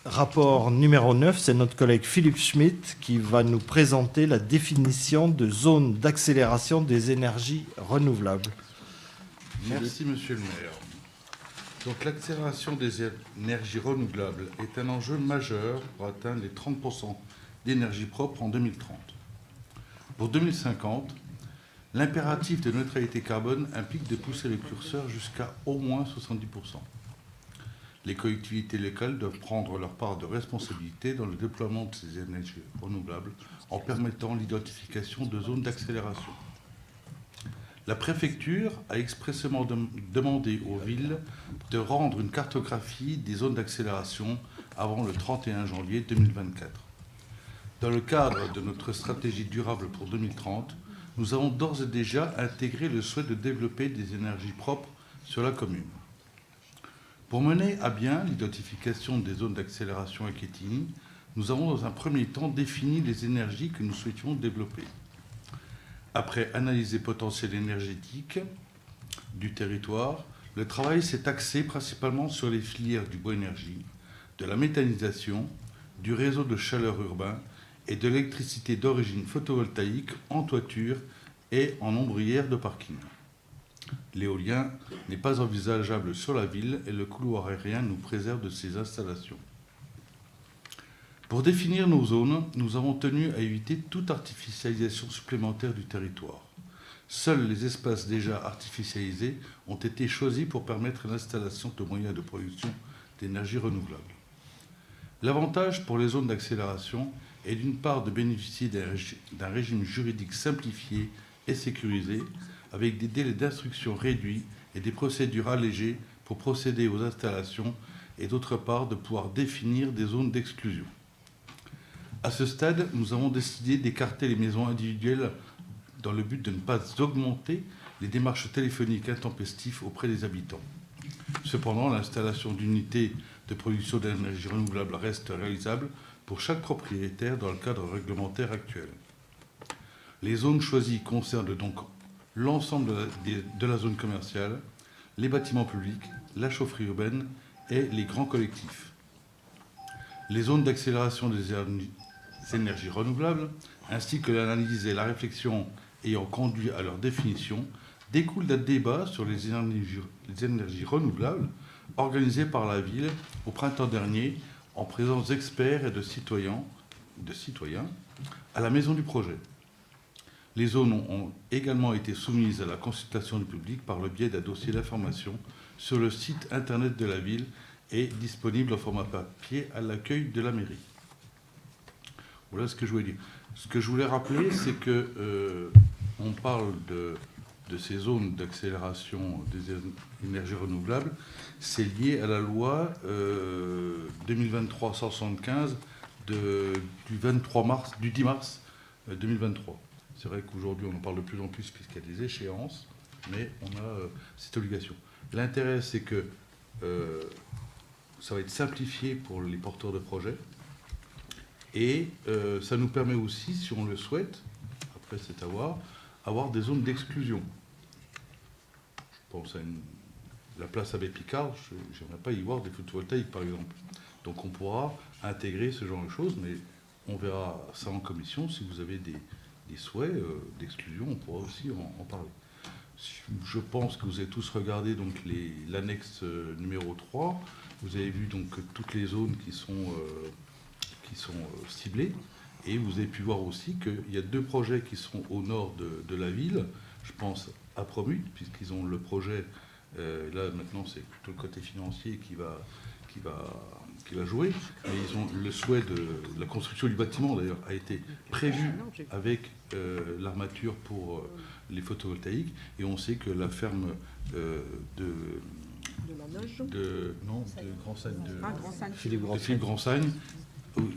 Rapport numéro 9, c'est notre collègue Philippe Schmitt qui va nous présenter la définition de zone d'accélération des énergies renouvelables. Merci, Monsieur le maire. Donc, l'accélération des énergies renouvelables est un enjeu majeur pour atteindre les 30% d'énergie propre en 2030. Pour 2050, l'impératif de neutralité carbone implique de pousser le curseur jusqu'à au moins 70%. Les collectivités locales doivent prendre leur part de responsabilité dans le déploiement de ces énergies renouvelables en permettant l'identification de zones d'accélération. La préfecture a expressément demandé aux villes de rendre une cartographie des zones d'accélération avant le 31 janvier 2024. Dans le cadre de notre stratégie durable pour 2030, nous avons d'ores et déjà intégré le souhait de développer des énergies propres sur la commune. Pour mener à bien l'identification des zones d'accélération aquitine, nous avons dans un premier temps défini les énergies que nous souhaitions développer. Après analyse des potentiels énergétiques du territoire, le travail s'est axé principalement sur les filières du bois-énergie, de la méthanisation, du réseau de chaleur urbain et de l'électricité d'origine photovoltaïque en toiture et en ombrière de parking. L'éolien n'est pas envisageable sur la ville et le couloir aérien nous préserve de ces installations. Pour définir nos zones, nous avons tenu à éviter toute artificialisation supplémentaire du territoire. Seuls les espaces déjà artificialisés ont été choisis pour permettre l'installation de moyens de production d'énergie renouvelable. L'avantage pour les zones d'accélération est d'une part de bénéficier d'un régime juridique simplifié et sécurisé, avec des délais d'instruction réduits et des procédures allégées pour procéder aux installations, et d'autre part de pouvoir définir des zones d'exclusion. À ce stade, nous avons décidé d'écarter les maisons individuelles dans le but de ne pas augmenter les démarches téléphoniques intempestives auprès des habitants. Cependant, l'installation d'unités de production d'énergie renouvelable reste réalisable pour chaque propriétaire dans le cadre réglementaire actuel. Les zones choisies concernent donc l'ensemble de la zone commerciale, les bâtiments publics, la chaufferie urbaine et les grands collectifs. Les zones d'accélération des énergies renouvelables, ainsi que l'analyse et la réflexion ayant conduit à leur définition, découlent d'un débat sur les énergies renouvelables organisé par la ville au printemps dernier en présence d'experts et de citoyens à la maison du projet. Les zones ont également été soumises à la consultation du public par le biais d'un dossier d'information sur le site internet de la ville et disponible en format papier à l'accueil de la mairie. Voilà ce que je voulais dire. Ce que je voulais rappeler, c'est que on parle de ces zones d'accélération des énergies renouvelables. C'est lié à la loi 2023-175 du 10 mars 2023. C'est vrai qu'aujourd'hui, on en parle de plus en plus puisqu'il y a des échéances, mais on a cette obligation. L'intérêt, c'est que ça va être simplifié pour les porteurs de projets. Et ça nous permet aussi, si on le souhaite, après c'est avoir des zones d'exclusion. Je pense à la place Abbé Picard, je n'aimerais pas y voir des photovoltaïques par exemple. Donc on pourra intégrer ce genre de choses, mais on verra ça en commission. Si vous avez des souhaits d'exclusion, on pourra aussi en parler. Je pense que vous avez tous regardé donc l'annexe numéro 3. Vous avez vu donc toutes les zones qui sont ciblées. Et vous avez pu voir aussi qu'il y a 2 projets qui sont au nord de la ville. Je pense à Promut, puisqu'ils ont le projet. Là, maintenant, c'est plutôt le côté financier qui va jouer. Mais ils ont le souhait de la construction du bâtiment, d'ailleurs, a été prévu avec l'armature pour les photovoltaïques. Et on sait que la ferme de Philippe Grandsagne,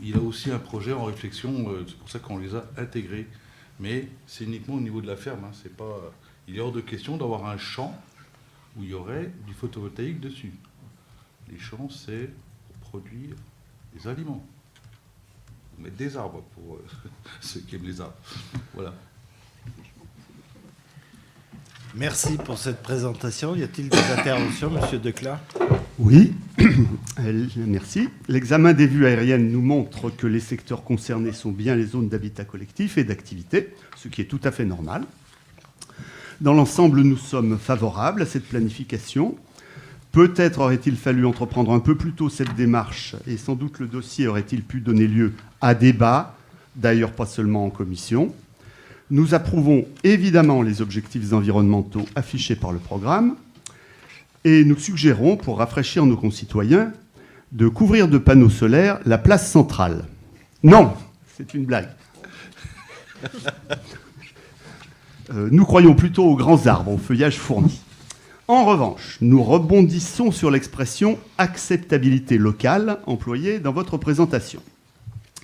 il a aussi un projet en réflexion, c'est pour ça qu'on les a intégrés. Mais c'est uniquement au niveau de la ferme. C'est pas, il est hors de question d'avoir un champ où il y aurait du photovoltaïque dessus. Les champs, c'est pour produire des aliments. Mettre des arbres pour ceux qui aiment les arbres. Voilà. Merci pour cette présentation. Y a-t-il des interventions, Monsieur Decla? Oui, merci. L'examen des vues aériennes nous montre que les secteurs concernés sont bien les zones d'habitat collectif et d'activité, ce qui est tout à fait normal. Dans l'ensemble, nous sommes favorables à cette planification. Peut-être aurait-il fallu entreprendre un peu plus tôt cette démarche et sans doute le dossier aurait-il pu donner lieu à débat, d'ailleurs pas seulement en commission. Nous approuvons évidemment les objectifs environnementaux affichés par le programme et nous suggérons, pour rafraîchir nos concitoyens, de couvrir de panneaux solaires la place centrale. Non, c'est une blague. Nous croyons plutôt aux grands arbres, au feuillage fourni. En revanche, nous rebondissons sur l'expression « acceptabilité locale » employée dans votre présentation.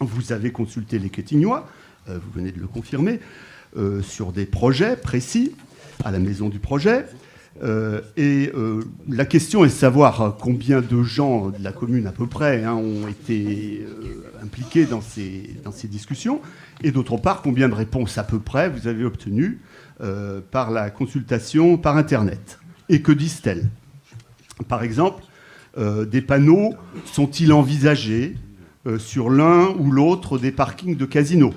Vous avez consulté les Quétignois, vous venez de le confirmer, sur des projets précis, à la maison du projet. La question est de savoir combien de gens de la commune à peu près ont été impliqués dans ces discussions, et d'autre part, combien de réponses à peu près vous avez obtenues par la consultation par Internet. Et que disent-elles? Par exemple, des panneaux sont-ils envisagés sur l'un ou l'autre des parkings de casinos?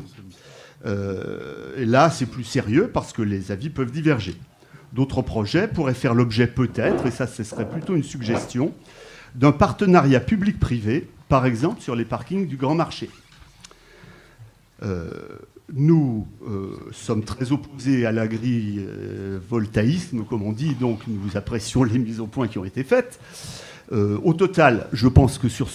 Et là, c'est plus sérieux parce que les avis peuvent diverger. D'autres projets pourraient faire l'objet peut-être, et ça ce serait plutôt une suggestion, d'un partenariat public-privé, par exemple sur les parkings du Grand Marché. Nous sommes très opposés à l'agrivoltaïsme, comme on dit, donc nous apprécions les mises au point qui ont été faites. Au total, je pense que sur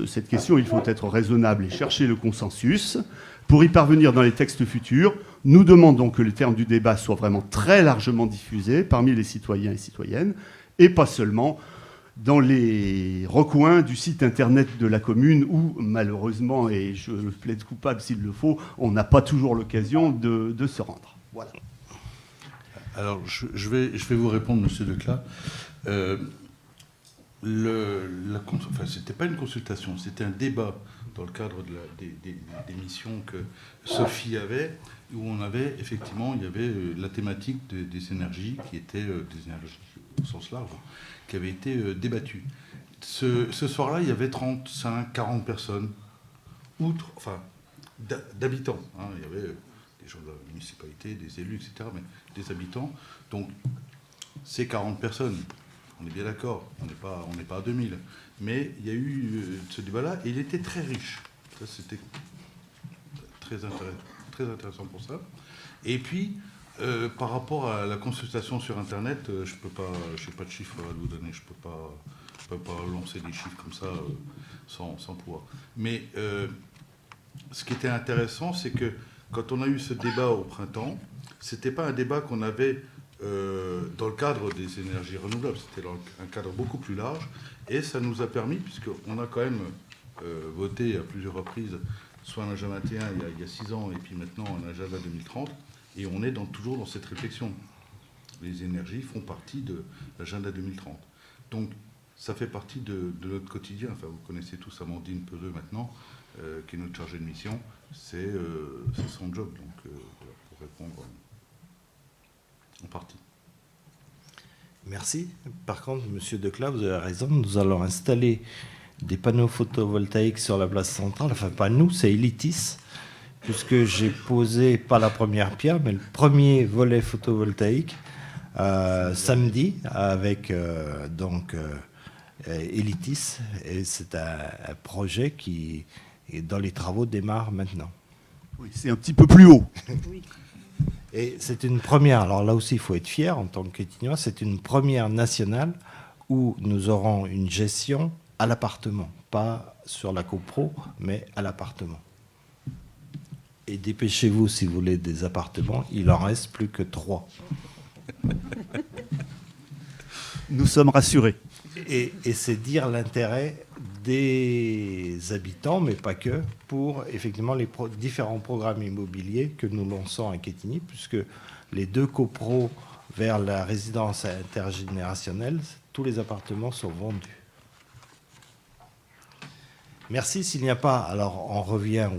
cette question, il faut être raisonnable et chercher le consensus. Pour y parvenir dans les textes futurs, nous demandons que le terme du débat soit vraiment très largement diffusé parmi les citoyens et citoyennes, et pas seulement dans les recoins du site internet de la commune où, malheureusement, et je plaide coupable s'il le faut, on n'a pas toujours l'occasion de se rendre. Voilà. Alors, je vais vous répondre, Monsieur Decla. C'était pas une consultation, c'était un débat dans le cadre des missions que Sophie avait, où on avait effectivement, il y avait la thématique des énergies qui étaient des énergies au sens large, qui avait été débattue. Ce soir-là, il y avait 35-40 personnes, d'habitants. Il y avait des gens de la municipalité, des élus, etc., mais des habitants. Donc, ces 40 personnes, on est bien d'accord, on n'est pas à 2000. Mais il y a eu ce débat-là, et il était très riche. Ça, c'était très intéressant pour ça. Et puis, par rapport à la consultation sur Internet, je n'ai pas de chiffres à vous donner, je ne peux pas lancer des chiffres comme ça sans pouvoir. Mais ce qui était intéressant, c'est que quand on a eu ce débat au printemps, ce n'était pas un débat qu'on avait dans le cadre des énergies renouvelables, c'était dans un cadre beaucoup plus large, et ça nous a permis, puisqu'on a quand même voté à plusieurs reprises, soit un agenda 21 il y a 6 ans, et puis maintenant un agenda 2030, et on est toujours dans cette réflexion. Les énergies font partie de l'agenda 2030. Donc ça fait partie de notre quotidien. Enfin, vous connaissez tous Amandine Peleux maintenant, qui est notre chargée de mission, c'est son job, donc voilà, pour répondre en partie. Merci. Par contre, Monsieur Decla, vous avez raison, nous allons installer des panneaux photovoltaïques sur la place centrale. Enfin, pas nous, c'est Elitis, puisque j'ai posé, pas la première pierre, mais le premier volet photovoltaïque samedi avec Elitis. Et c'est un projet qui, dans les travaux, démarre maintenant. Oui, c'est un petit peu plus haut. Et c'est une première, alors là aussi il faut être fier en tant que Quétignois, c'est une première nationale où nous aurons une gestion à l'appartement, pas sur la copro, mais à l'appartement. Et dépêchez-vous si vous voulez des appartements, il en reste plus que 3. Nous sommes rassurés. Et c'est dire l'intérêt des habitants, mais pas que, pour effectivement les différents programmes immobiliers que nous lançons à Quetigny, puisque les 2 copros vers la résidence intergénérationnelle, tous les appartements sont vendus. Merci. S'il n'y a pas, alors on revient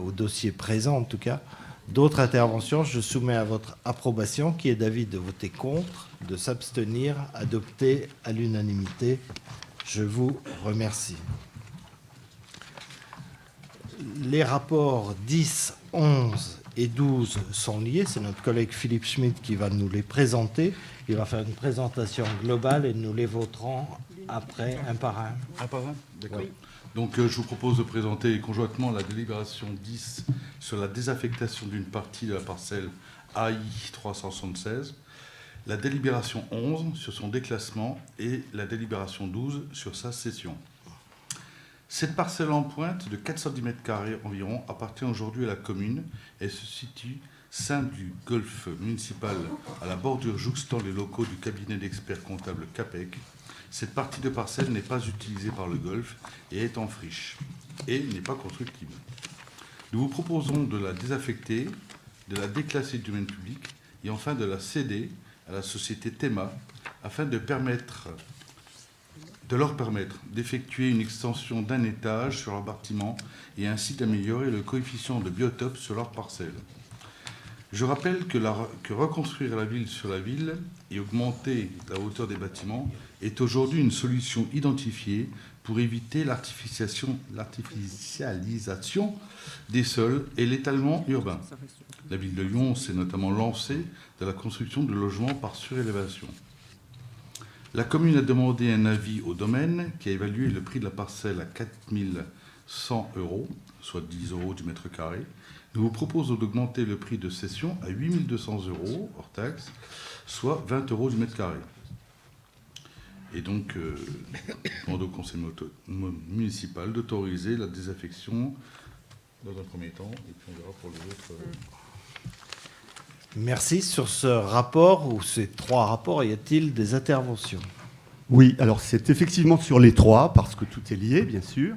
au dossier présent en tout cas, d'autres interventions, je soumets à votre approbation, qui est d'avis de voter contre, de s'abstenir, adopter à l'unanimité. Je vous remercie. Les rapports 10, 11 et 12 sont liés. C'est notre collègue Philippe Schmitt qui va nous les présenter. Il va faire une présentation globale et nous les voterons après un par un. Un par un ? D'accord. Oui. Donc je vous propose de présenter conjointement la délibération 10 sur la désaffectation d'une partie de la parcelle AI 376, la délibération 11 sur son déclassement et la délibération 12 sur sa cession. Cette parcelle en pointe de 410 m² environ appartient aujourd'hui à la commune et se situe sein du golfe municipal à la bordure jouxtant les locaux du cabinet d'experts comptables CAPEC. Cette partie de parcelle n'est pas utilisée par le golfe et est en friche et n'est pas constructible. Nous vous proposons de la désaffecter, de la déclasser du domaine public et enfin de la céder à la société Théma afin de leur permettre d'effectuer une extension d'un étage sur leur bâtiment et ainsi d'améliorer le coefficient de biotope sur leur parcelle. Je rappelle que reconstruire la ville sur la ville et augmenter la hauteur des bâtiments est aujourd'hui une solution identifiée pour éviter l'artificialisation des sols et l'étalement urbain. La ville de Lyon s'est notamment lancée dans la construction de logements par surélévation. La commune a demandé un avis au domaine qui a évalué le prix de la parcelle à 4 100 €, soit 10 € du mètre carré. Nous vous proposons d'augmenter le prix de cession à 8 200 € hors taxe, soit 20 € du mètre carré. Et donc, demande au conseil municipal d'autoriser la désaffection dans un premier temps, et puis on verra pour les autres. Merci. Sur ce rapport, ou ces 3 rapports, y a-t-il des interventions ? Oui, alors c'est effectivement sur les 3, parce que tout est lié, bien sûr.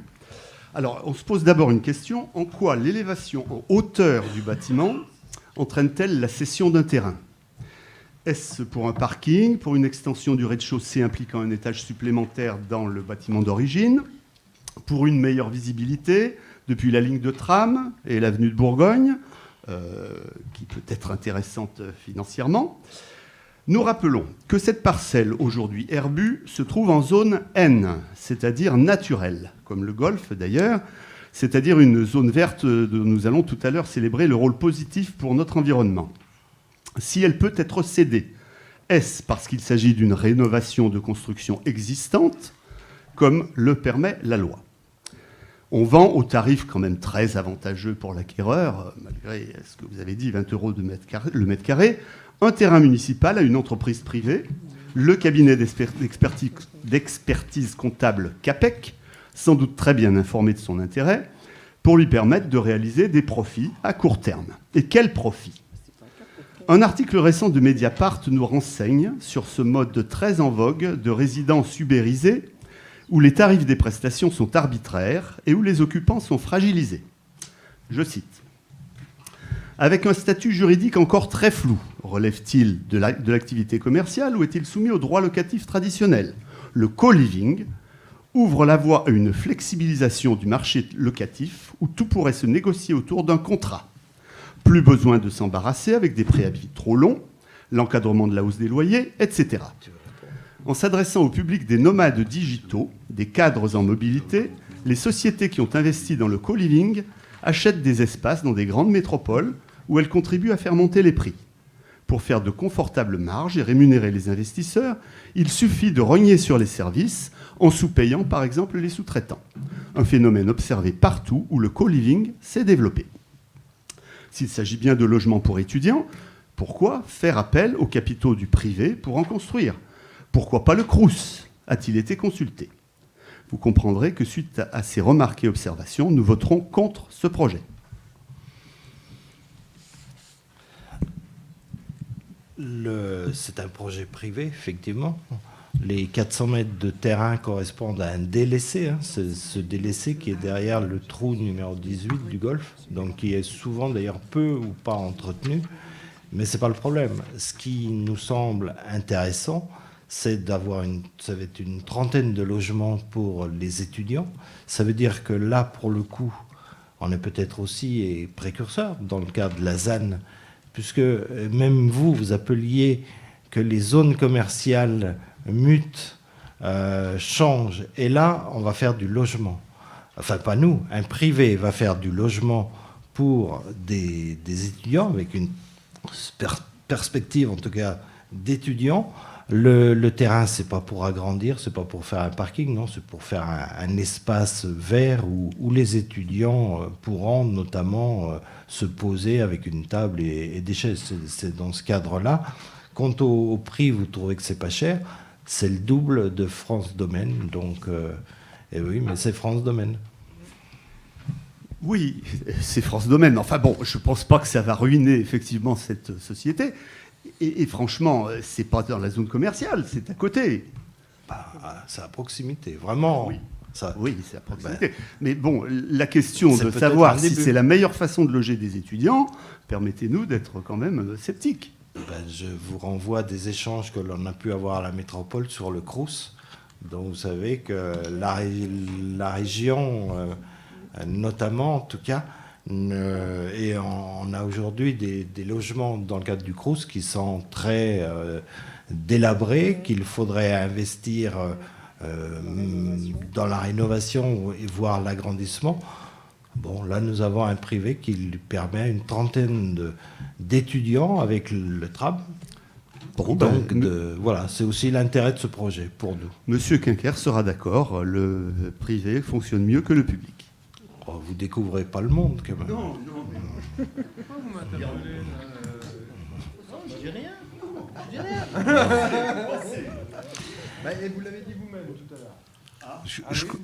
Alors, on se pose d'abord une question. En quoi l'élévation en hauteur du bâtiment entraîne-t-elle la cession d'un terrain ? Est-ce pour un parking, pour une extension du rez-de-chaussée impliquant un étage supplémentaire dans le bâtiment d'origine, pour une meilleure visibilité depuis la ligne de tram et l'avenue de Bourgogne, qui peut être intéressante financièrement ? Nous rappelons que cette parcelle, aujourd'hui herbue, se trouve en zone N, c'est-à-dire naturelle, comme le golfe d'ailleurs, c'est-à-dire une zone verte dont nous allons tout à l'heure célébrer le rôle positif pour notre environnement. Si elle peut être cédée, est-ce parce qu'il s'agit d'une rénovation de construction existante, comme le permet la loi ? On vend au tarif quand même très avantageux pour l'acquéreur, malgré ce que vous avez dit, 20 € le mètre carré, un terrain municipal à une entreprise privée, le cabinet d'expertise comptable CAPEC, sans doute très bien informé de son intérêt, pour lui permettre de réaliser des profits à court terme. Et quels profits ? Un article récent de Mediapart nous renseigne sur ce mode très en vogue de résidence ubérisée, où les tarifs des prestations sont arbitraires et où les occupants sont fragilisés. Je cite. Avec un statut juridique encore très flou, relève-t-il de l'activité commerciale ou est-il soumis au droit locatif traditionnel ? Le co-living ouvre la voie à une flexibilisation du marché locatif où tout pourrait se négocier autour d'un contrat. Plus besoin de s'embarrasser avec des préavis trop longs, l'encadrement de la hausse des loyers, etc. En s'adressant au public des nomades digitaux, des cadres en mobilité, les sociétés qui ont investi dans le co-living achètent des espaces dans des grandes métropoles où elles contribuent à faire monter les prix. Pour faire de confortables marges et rémunérer les investisseurs, il suffit de rogner sur les services en sous-payant par exemple les sous-traitants. Un phénomène observé partout où le co-living s'est développé. S'il s'agit bien de logements pour étudiants, pourquoi faire appel aux capitaux du privé pour en construire ? Pourquoi pas le Crous ? A-t-il été consulté ? Vous comprendrez que suite à ces remarques et observations, nous voterons contre ce projet. C'est un projet privé, effectivement. Les 400 mètres de terrain correspondent à un délaissé, hein. C'est ce délaissé qui est derrière le trou numéro 18 du golf, donc qui est souvent d'ailleurs peu ou pas entretenu. Mais ce n'est pas le problème. Ce qui nous semble intéressant, c'est d'avoir ça va être une trentaine de logements pour les étudiants. Ça veut dire que là, pour le coup, on est peut-être aussi précurseur dans le cadre de la ZAN, puisque même vous appeliez que les zones commerciales mutent, changent. Et là, on va faire du logement. Enfin, pas nous, un privé va faire du logement pour des étudiants, avec une perspective, en tout cas, d'étudiants. Le terrain, c'est pas pour agrandir, c'est pas pour faire un parking, non, c'est pour faire un espace vert où les étudiants pourront notamment se poser avec une table et des chaises. C'est dans ce cadre-là. Quant au prix, vous trouvez que c'est pas cher, c'est le double de France Domaine, donc et oui, mais c'est France Domaine. Oui, c'est France Domaine. Enfin bon, je ne pense pas que ça va ruiner effectivement cette société. Et franchement, c'est pas dans la zone commerciale, c'est à côté. Bah, c'est à proximité, vraiment. Oui, ça, oui, c'est à proximité. Mais bon, la question c'est de peut-être savoir un si début. c'est la meilleure façon de loger des étudiants, permettez-nous d'être quand même sceptiques. je vous renvoie à des échanges que l'on a pu avoir à la métropole sur le Crous. Donc vous savez que la région, notamment en tout cas, et on a aujourd'hui des logements dans le cadre du Crous qui sont très délabrés, qu'il faudrait investir dans la rénovation et voire l'agrandissement. Bon, là, nous avons un privé qui lui permet à une trentaine d'étudiants avec le tram. Bon, Donc, voilà, c'est aussi l'intérêt de ce projet pour nous. Monsieur Quinquer sera d'accord, le privé fonctionne mieux que le public. Oh, vous découvrez pas le monde, quand même. Non. Pourquoi vous m'interpellez Je dis rien. Et vous l'avez dit vous-même tout à l'heure.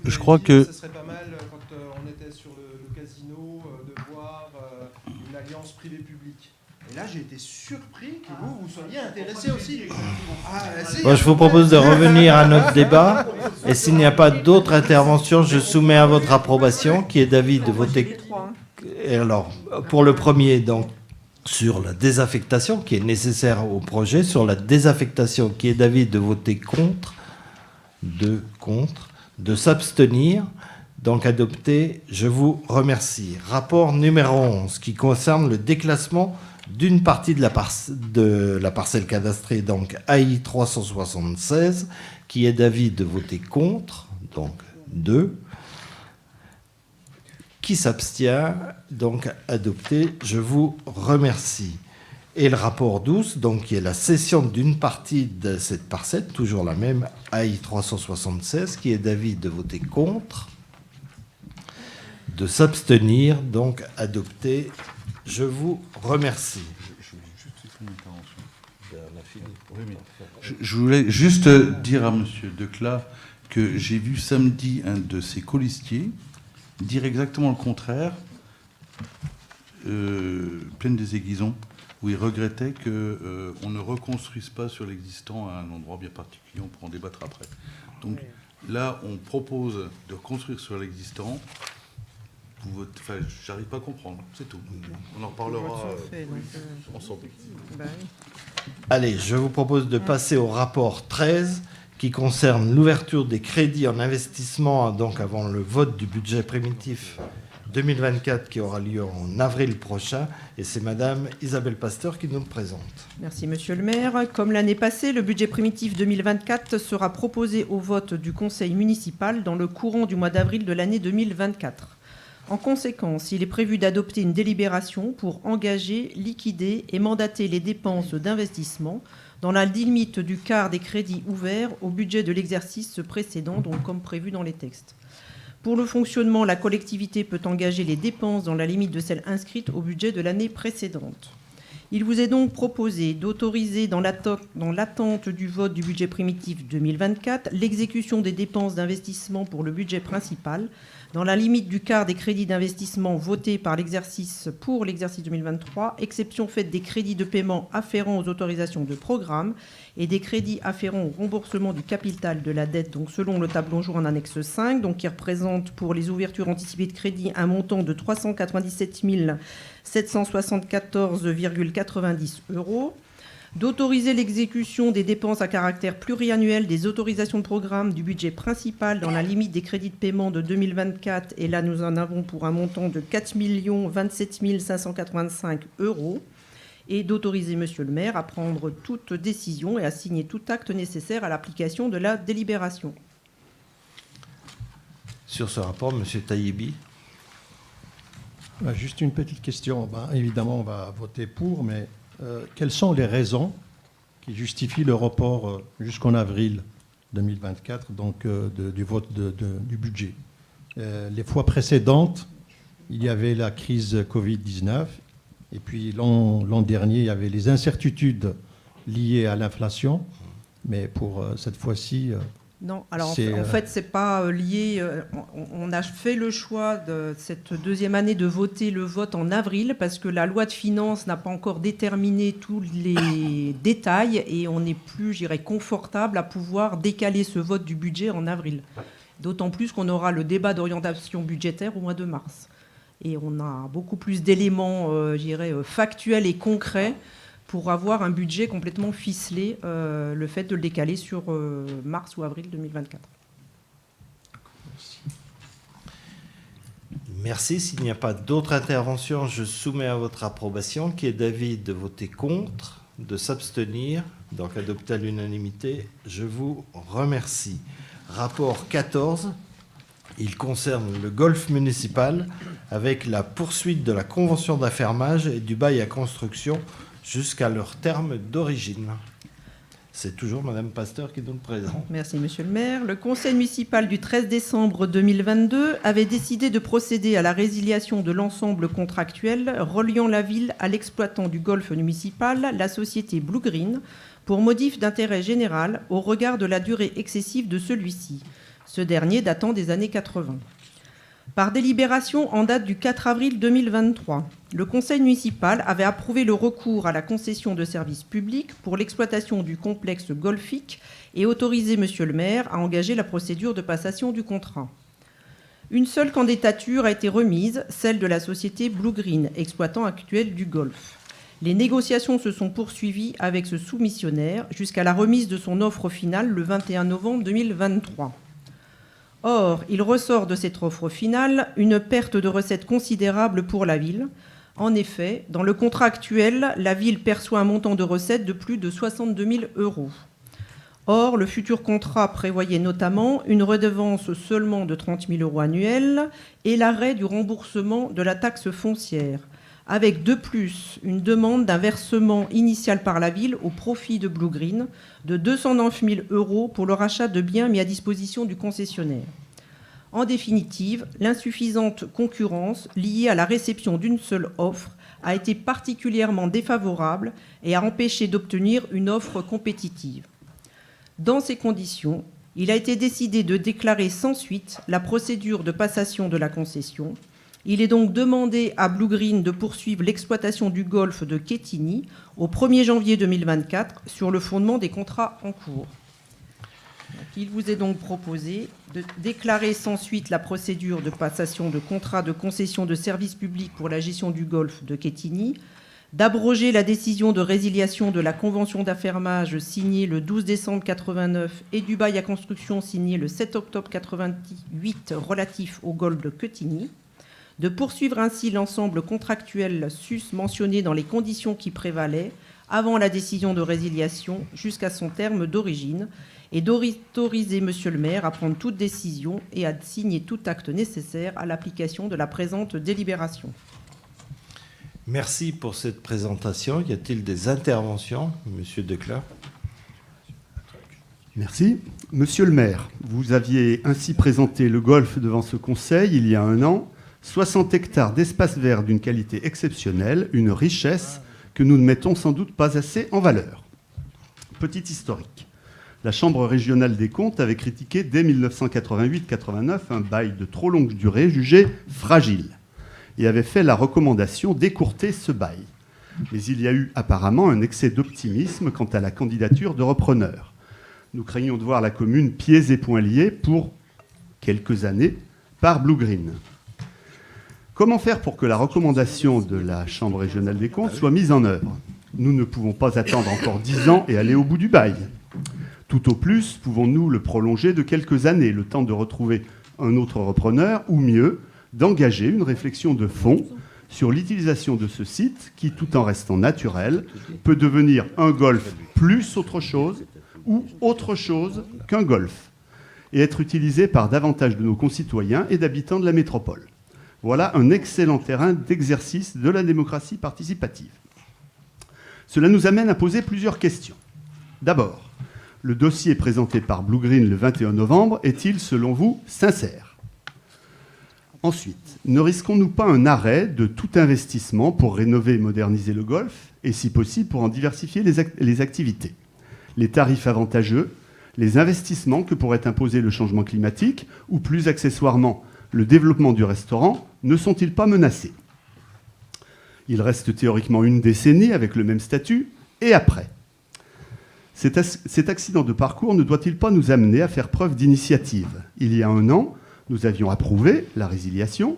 Je crois que Ce serait pas mal, quand on était sur le casino, de voir une alliance privée-publique. Et là, j'ai été surpris que vous soyez intéressé aussi. Bon, je vous propose de revenir à notre débat. Et s'il n'y a pas d'autres interventions, je soumets à votre approbation, qui est d'avis de voter. Et alors, pour le premier, donc, sur la désaffectation, qui est nécessaire au projet, sur la désaffectation, qui est d'avis de voter contre, de s'abstenir. Donc adopté, je vous remercie. Rapport numéro 11, qui concerne le déclassement d'une partie de la parcelle cadastrée, donc AI 376, qui est d'avis de voter contre, donc 2. Qui s'abstient, donc adopté, je vous remercie. Et le rapport 12, donc, qui est la cession d'une partie de cette parcelle, toujours la même, AI 376, qui est d'avis de voter contre, de s'abstenir, donc adopté. Je vous remercie. Je voulais juste dire à Monsieur Declat que j'ai vu samedi un de ses colistiers dire exactement le contraire, Plaine des Aiguisons, où il regrettait qu'on ne reconstruise pas sur l'existant à un endroit bien particulier. On pourra en débattre après. Donc là, on propose de construire sur l'existant. Enfin, j'arrive pas à comprendre, c'est tout. On en reparlera ensemble. Allez, je vous propose de passer au rapport 13, qui concerne l'ouverture des crédits en investissement, donc avant le vote du budget primitif 2024 qui aura lieu en avril prochain. Et c'est Madame Isabelle Pasteur qui nous le présente. Merci Monsieur le maire. Comme l'année passée, le budget primitif 2024 sera proposé au vote du conseil municipal dans le courant du mois d'avril de l'année 2024. En conséquence, il est prévu d'adopter une délibération pour engager, liquider et mandater les dépenses d'investissement dans la limite du quart des crédits ouverts au budget de l'exercice précédent, donc comme prévu dans les textes. Pour le fonctionnement, la collectivité peut engager les dépenses dans la limite de celles inscrites au budget de l'année précédente. Il vous est donc proposé d'autoriser, dans l'attente du vote du budget primitif 2024, l'exécution des dépenses d'investissement pour le budget principal, dans la limite du quart des crédits d'investissement votés pour l'exercice 2023, exception faite des crédits de paiement afférents aux autorisations de programme et des crédits afférents au remboursement du capital de la dette, donc selon le tableau jour en annexe 5, donc qui représente pour les ouvertures anticipées de crédit un montant de 397 774,90 €. D'autoriser l'exécution des dépenses à caractère pluriannuel des autorisations de programme du budget principal dans la limite des crédits de paiement de 2024. Et là, nous en avons pour un montant de 4 027 585 €. Et d'autoriser Monsieur le maire à prendre toute décision et à signer tout acte nécessaire à l'application de la délibération. Sur ce rapport, Monsieur Taïbi. Juste une petite question. Évidemment, on va voter pour, mais quelles sont les raisons qui justifient le report jusqu'en avril 2024 donc, du vote du budget? Les fois précédentes, il y avait la crise Covid-19, et puis l'an dernier, il y avait les incertitudes liées à l'inflation, mais pour cette fois-ci... Non, alors en fait, c'est pas lié. On a fait le choix de cette deuxième année de voter le vote en avril parce que la loi de finances n'a pas encore déterminé tous les détails et on n'est plus, je dirais, confortable à pouvoir décaler ce vote du budget en avril. D'autant plus qu'on aura le débat d'orientation budgétaire au mois de mars. Et on a beaucoup plus d'éléments, je dirais, factuels et concrets pour avoir un budget complètement ficelé, le fait de le décaler sur mars ou avril 2024. Merci. S'il n'y a pas d'autres interventions, je soumets à votre approbation qui est d'avis de voter contre, de s'abstenir, donc adopté à l'unanimité. Je vous remercie. Rapport 14, il concerne le golf municipal avec la poursuite de la convention d'affermage et du bail à construction jusqu'à leur terme d'origine. C'est toujours Madame Pasteur qui nous le présente. Merci Monsieur le maire. Le conseil municipal du 13 décembre 2022 avait décidé de procéder à la résiliation de l'ensemble contractuel reliant la ville à l'exploitant du golf municipal, la société Blue Green, pour motif d'intérêt général au regard de la durée excessive de celui-ci, ce dernier datant des années 80. Par délibération en date du 4 avril 2023, le conseil municipal avait approuvé le recours à la concession de services publics pour l'exploitation du complexe golfique et autorisé Monsieur le maire à engager la procédure de passation du contrat. Une seule candidature a été remise, celle de la société Blue Green, exploitant actuel du golf. Les négociations se sont poursuivies avec ce soumissionnaire jusqu'à la remise de son offre finale le 21 novembre 2023. Or, il ressort de cette offre finale une perte de recettes considérable pour la ville. En effet, dans le contrat actuel, la ville perçoit un montant de recettes de plus de 62 000 €. Or, le futur contrat prévoyait notamment une redevance seulement de 30 000 € annuels et l'arrêt du remboursement de la taxe foncière, avec de plus une demande d'un versement initial par la ville au profit de Blue Green de 209 000 € pour le rachat de biens mis à disposition du concessionnaire. En définitive, l'insuffisante concurrence liée à la réception d'une seule offre a été particulièrement défavorable et a empêché d'obtenir une offre compétitive. Dans ces conditions, il a été décidé de déclarer sans suite la procédure de passation de la concession. Il est donc demandé à Blue Green de poursuivre l'exploitation du golfe de Quetigny au 1er janvier 2024 sur le fondement des contrats en cours. Il vous est donc proposé de déclarer sans suite la procédure de passation de contrat de concession de services publics pour la gestion du golfe de Quetigny, d'abroger la décision de résiliation de la convention d'affermage signée le 12 décembre 89 et du bail à construction signé le 7 octobre 88 relatif au golfe de Quetigny, de poursuivre ainsi l'ensemble contractuel sus mentionné dans les conditions qui prévalaient avant la décision de résiliation jusqu'à son terme d'origine, et d'autoriser M. le maire à prendre toute décision et à signer tout acte nécessaire à l'application de la présente délibération. Merci pour cette présentation. Y a-t-il des interventions, Monsieur Declercq? Merci. Monsieur le maire, vous aviez ainsi présenté le golf devant ce conseil il y a un an. 60 hectares d'espace vert d'une qualité exceptionnelle, une richesse que nous ne mettons sans doute pas assez en valeur. Petit historique. La Chambre régionale des comptes avait critiqué dès 1988-89 un bail de trop longue durée jugé fragile et avait fait la recommandation d'écourter ce bail. Mais il y a eu apparemment un excès d'optimisme quant à la candidature de repreneur. Nous craignons de voir la commune pieds et poings liés pour quelques années par Blue Green. Comment faire pour que la recommandation de la Chambre régionale des comptes soit mise en œuvre? Nous ne pouvons pas attendre encore 10 ans et aller au bout du bail. Tout au plus, pouvons-nous le prolonger de quelques années, le temps de retrouver un autre repreneur, ou mieux, d'engager une réflexion de fond sur l'utilisation de ce site qui, tout en restant naturel, peut devenir un golf plus autre chose ou autre chose qu'un golf, et être utilisé par davantage de nos concitoyens et d'habitants de la métropole. Voilà un excellent terrain d'exercice de la démocratie participative. Cela nous amène à poser plusieurs questions. D'abord, le dossier présenté par Blue Green le 21 novembre est-il, selon vous, sincère? Ensuite, ne risquons-nous pas un arrêt de tout investissement pour rénover et moderniser le golf, et si possible pour en diversifier les activités? Les tarifs avantageux, les investissements que pourrait imposer le changement climatique, ou plus accessoirement le développement du restaurant, ne sont-ils pas menacés? Il reste théoriquement une décennie avec le même statut, et après? Cet accident de parcours ne doit-il pas nous amener à faire preuve d'initiative? Il y a un an, nous avions approuvé la résiliation,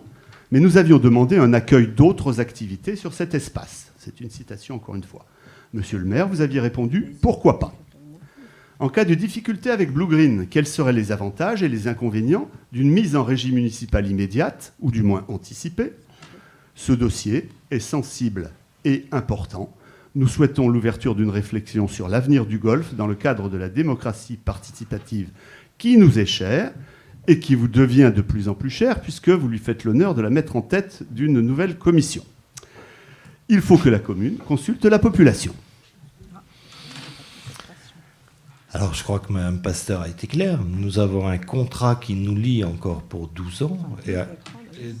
mais nous avions demandé un accueil d'autres activités sur cet espace. C'est une citation encore une fois. Monsieur le maire, vous aviez répondu « Pourquoi pas ?» En cas de difficulté avec Blue Green, quels seraient les avantages et les inconvénients d'une mise en régie municipale immédiate, ou du moins anticipée? Ce dossier est sensible et important. Nous souhaitons l'ouverture d'une réflexion sur l'avenir du golf dans le cadre de la démocratie participative qui nous est chère et qui vous devient de plus en plus chère puisque vous lui faites l'honneur de la mettre en tête d'une nouvelle commission. Il faut que la commune consulte la population. Alors, je crois que Mme Pasteur a été claire. Nous avons un contrat qui nous lie encore pour 12 ans, et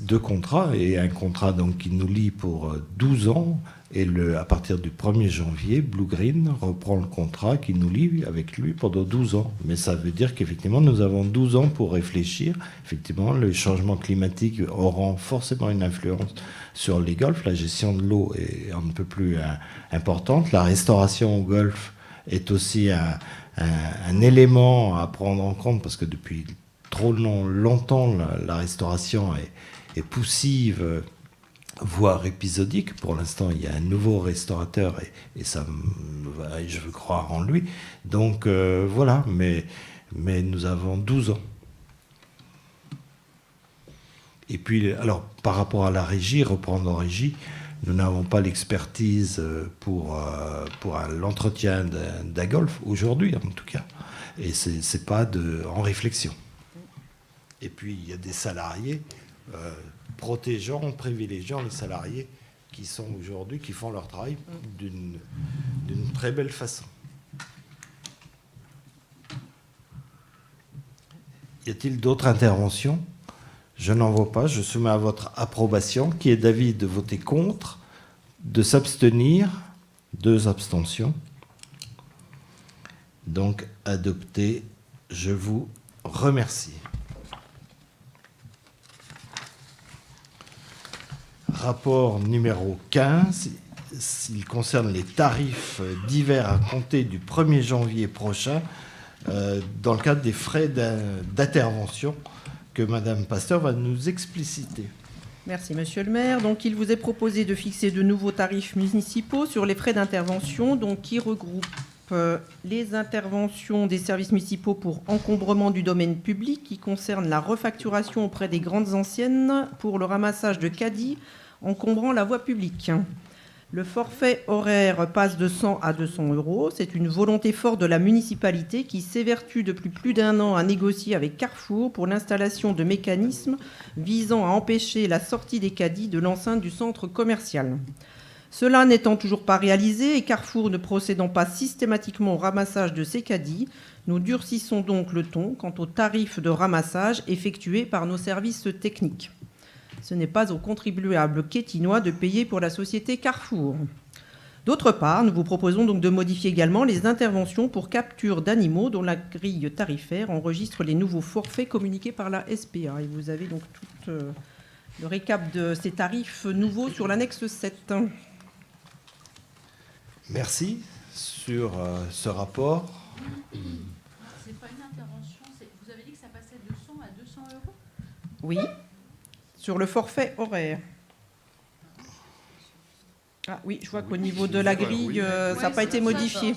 deux contrats, et un contrat donc, qui nous lie pour 12 ans. Et à partir du 1er janvier, Blue Green reprend le contrat qui nous lie avec lui pendant 12 ans. Mais ça veut dire qu'effectivement, nous avons 12 ans pour réfléchir. Effectivement, le changement climatique aura forcément une influence sur les golfs. La gestion de l'eau est un peu plus importante. La restauration au golf est aussi un élément à prendre en compte parce que depuis trop longtemps, la restauration est poussive, voire épisodique. Pour l'instant, il y a un nouveau restaurateur et ça, je veux croire en lui. Donc voilà, mais nous avons 12 ans. Et puis, alors, par rapport à la régie, reprendre en régie, nous n'avons pas l'expertise pour l'entretien d'un golf, aujourd'hui en tout cas. Et c'est pas en réflexion. Et puis, il y a des salariés privilégiant les salariés qui sont aujourd'hui, qui font leur travail d'une très belle façon. Y a-t-il d'autres interventions? Je n'en vois pas. Je soumets à votre approbation. Qui est d'avis de voter contre, de s'abstenir? 2 abstentions. Donc, adopté. Je vous remercie. Rapport numéro 15, il concerne les tarifs divers à compter du 1er janvier prochain dans le cadre des frais d'intervention que Mme Pasteur va nous expliciter. Merci, Monsieur le maire. Donc, il vous est proposé de fixer de nouveaux tarifs municipaux sur les frais d'intervention, donc qui regroupent les interventions des services municipaux pour encombrement du domaine public qui concernent la refacturation auprès des grandes anciennes pour le ramassage de caddies encombrant la voie publique. Le forfait horaire passe de 100 à 200 euros. C'est une volonté forte de la municipalité qui s'évertue depuis plus d'un an à négocier avec Carrefour pour l'installation de mécanismes visant à empêcher la sortie des caddies de l'enceinte du centre commercial. Cela n'étant toujours pas réalisé et Carrefour ne procédant pas systématiquement au ramassage de ces caddies, nous durcissons donc le ton quant aux tarifs de ramassage effectués par nos services techniques. Ce n'est pas aux contribuables quétinois de payer pour la société Carrefour. D'autre part, nous vous proposons donc de modifier également les interventions pour capture d'animaux dont la grille tarifaire enregistre les nouveaux forfaits communiqués par la SPA. Et vous avez donc tout le récap de ces tarifs nouveaux sur l'annexe 7. Merci sur ce rapport. C'est pas une intervention, vous avez dit que ça passait de 100 à 200 euros ? Oui, sur le forfait horaire. Ah oui, je vois qu'au niveau de la grille, ça n'a pas été modifié.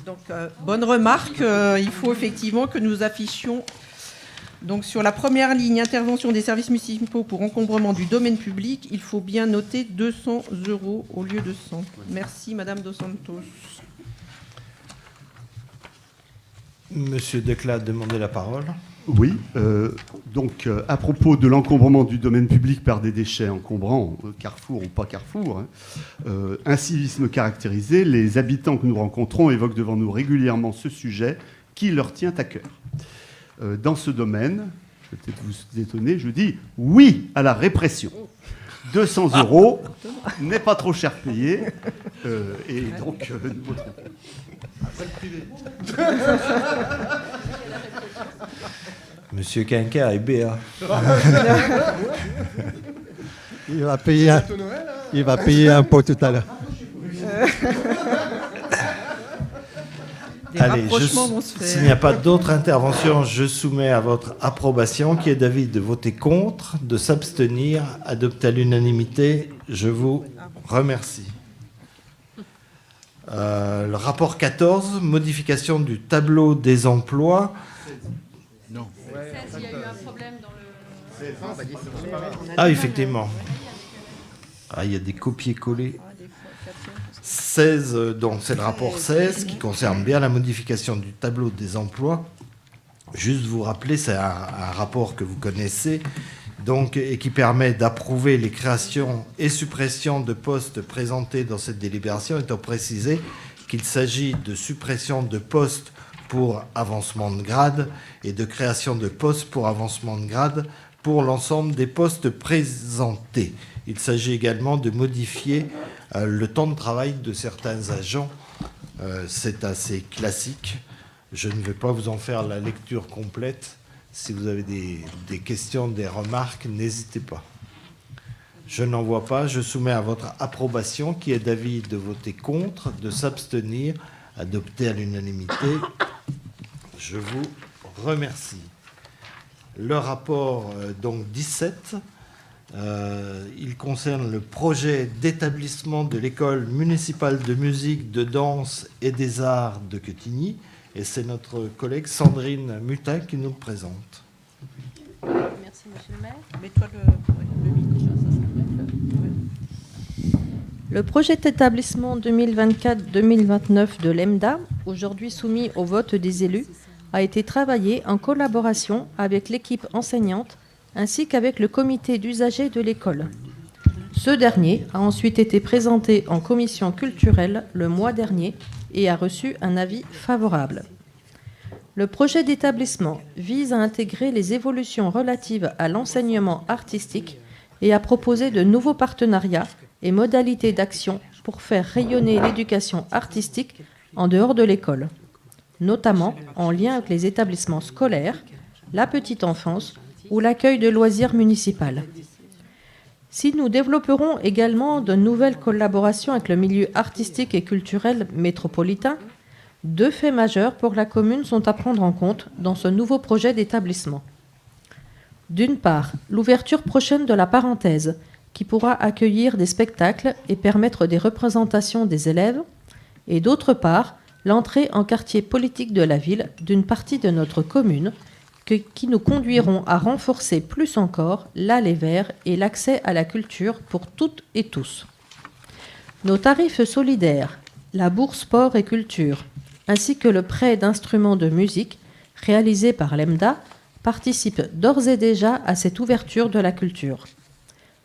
Donc, bonne remarque, il faut effectivement que nous affichions. Donc, sur la première ligne, intervention des services municipaux pour encombrement du domaine public, il faut bien noter 200 euros au lieu de 100. Merci, Madame Dos Santos. Monsieur Decla a demandé la parole. Oui, donc à propos de l'encombrement du domaine public par des déchets encombrants, Carrefour ou pas Carrefour, un civisme caractérisé, les habitants que nous rencontrons évoquent devant nous régulièrement ce sujet qui leur tient à cœur. Dans ce domaine, je vais peut-être vous étonner, je dis oui à la répression. 200 euros n'est pas trop cher payé, et donc nous voterons. Monsieur Quinquer est BA. Il va payer un pot tout à l'heure. Des Allez, rapprochements vont se faire. s'il n'y a pas d'autres interventions, je soumets à votre approbation qui est d'avis de voter contre, de s'abstenir, adopter à l'unanimité. Je vous remercie. Le rapport 14, modification du tableau des emplois. Non. Il y a eu un problème dans le... Ah, effectivement. Ah, il y a des copier-coller. 16, donc c'est le rapport 16 qui concerne bien la modification du tableau des emplois. Juste vous rappeler, c'est un rapport que vous connaissez, donc, et qui permet d'approuver les créations et suppressions de postes présentés dans cette délibération, étant précisé qu'il s'agit de suppression de postes pour avancement de grade et de création de postes pour avancement de grade pour l'ensemble des postes présentés. Il s'agit également de modifier le temps de travail de certains agents. C'est assez classique. Je ne vais pas vous en faire la lecture complète. Si vous avez des questions, des remarques, n'hésitez pas. Je n'en vois pas. Je soumets à votre approbation qui est d'avis de voter contre, de s'abstenir, adopté à l'unanimité. Je vous remercie. Le rapport donc 17, il concerne le projet d'établissement de l'école municipale de musique, de danse et des arts de Quetigny. Et c'est notre collègue Sandrine Mutin qui nous le présente. Merci, monsieur le maire. Mets-toi le micro. Le projet d'établissement 2024-2029 de l'EMDA, aujourd'hui soumis au vote des élus, a été travaillé en collaboration avec l'équipe enseignante ainsi qu'avec le comité d'usagers de l'école. Ce dernier a ensuite été présenté en commission culturelle le mois dernier et a reçu un avis favorable. Le projet d'établissement vise à intégrer les évolutions relatives à l'enseignement artistique et à proposer de nouveaux partenariats et modalités d'action pour faire rayonner l'éducation artistique en dehors de l'école, notamment en lien avec les établissements scolaires, la petite enfance ou l'accueil de loisirs municipal. Si nous développerons également de nouvelles collaborations avec le milieu artistique et culturel métropolitain, deux faits majeurs pour la commune sont à prendre en compte dans ce nouveau projet d'établissement. D'une part, l'ouverture prochaine de la parenthèse, qui pourra accueillir des spectacles et permettre des représentations des élèves, et d'autre part, l'entrée en quartier politique de la ville d'une partie de notre commune qui nous conduiront à renforcer plus encore l'allée vert et l'accès à la culture pour toutes et tous. Nos tarifs solidaires, la bourse sport et culture, ainsi que le prêt d'instruments de musique réalisé par l'EMDA participent d'ores et déjà à cette ouverture de la culture.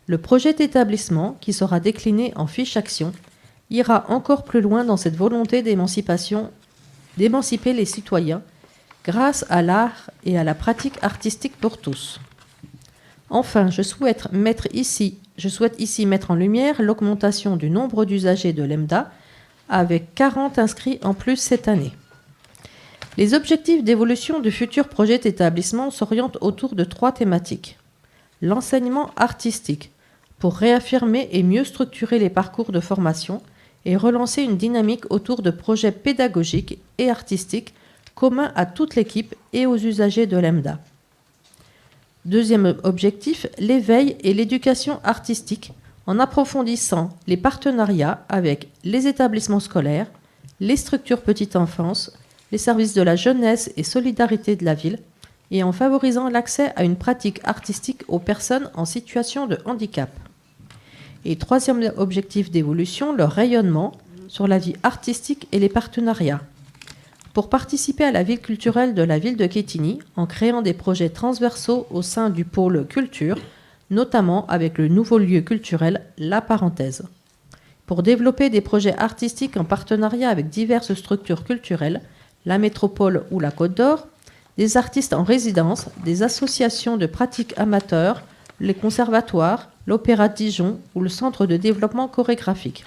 Le projet d'établissement, qui sera décliné en fiche action, ira encore plus loin dans cette volonté d'émanciper les citoyens grâce à l'art et à la pratique artistique pour tous. Enfin, je souhaite ici mettre en lumière l'augmentation du nombre d'usagers de l'EMDA, avec 40 inscrits en plus cette année. Les objectifs d'évolution du futur projet d'établissement s'orientent autour de 3 thématiques. L'enseignement artistique, pour réaffirmer et mieux structurer les parcours de formation et relancer une dynamique autour de projets pédagogiques et artistiques communs à toute l'équipe et aux usagers de l'EMDA. Deuxième objectif, l'éveil et l'éducation artistique en approfondissant les partenariats avec les établissements scolaires, les structures petite enfance, les services de la jeunesse et solidarité de la ville, et en favorisant l'accès à une pratique artistique aux personnes en situation de handicap. Et troisième objectif d'évolution, le rayonnement sur la vie artistique et les partenariats. Pour participer à la vie culturelle de la ville de Quetigny, en créant des projets transversaux au sein du pôle culture, notamment avec le nouveau lieu culturel La Parenthèse. Pour développer des projets artistiques en partenariat avec diverses structures culturelles, la métropole ou la Côte d'Or, des artistes en résidence, des associations de pratiques amateurs, les conservatoires, l'Opéra de Dijon ou le Centre de développement chorégraphique.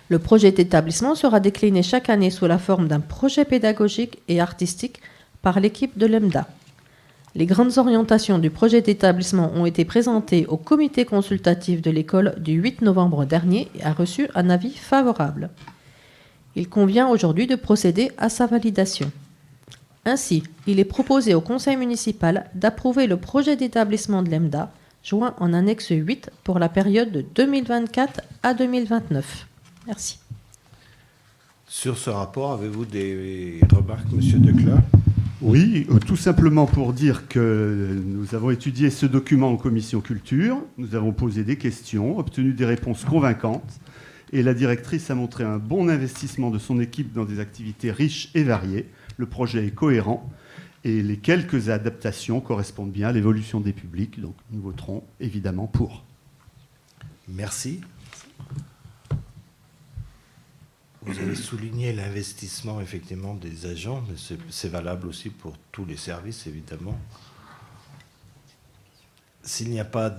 Le projet d'établissement sera décliné chaque année sous la forme d'un projet pédagogique et artistique par l'équipe de l'EMDA. Les grandes orientations du projet d'établissement ont été présentées au comité consultatif de l'école du 8 novembre dernier et a reçu un avis favorable. Il convient aujourd'hui de procéder à sa validation. Ainsi, il est proposé au conseil municipal d'approuver le projet d'établissement de l'EMDA, joint en annexe 8 pour la période de 2024 à 2029. Merci. Sur ce rapport, avez-vous des remarques, Monsieur Decla ? Oui, tout simplement pour dire que nous avons étudié ce document en commission culture, nous avons posé des questions, obtenu des réponses convaincantes, et la directrice a montré un bon investissement de son équipe dans des activités riches et variées. Le projet est cohérent et les quelques adaptations correspondent bien à l'évolution des publics, donc nous voterons évidemment pour. Merci. Vous avez souligné l'investissement effectivement des agents, mais c'est valable aussi pour tous les services évidemment. S'il n'y a pas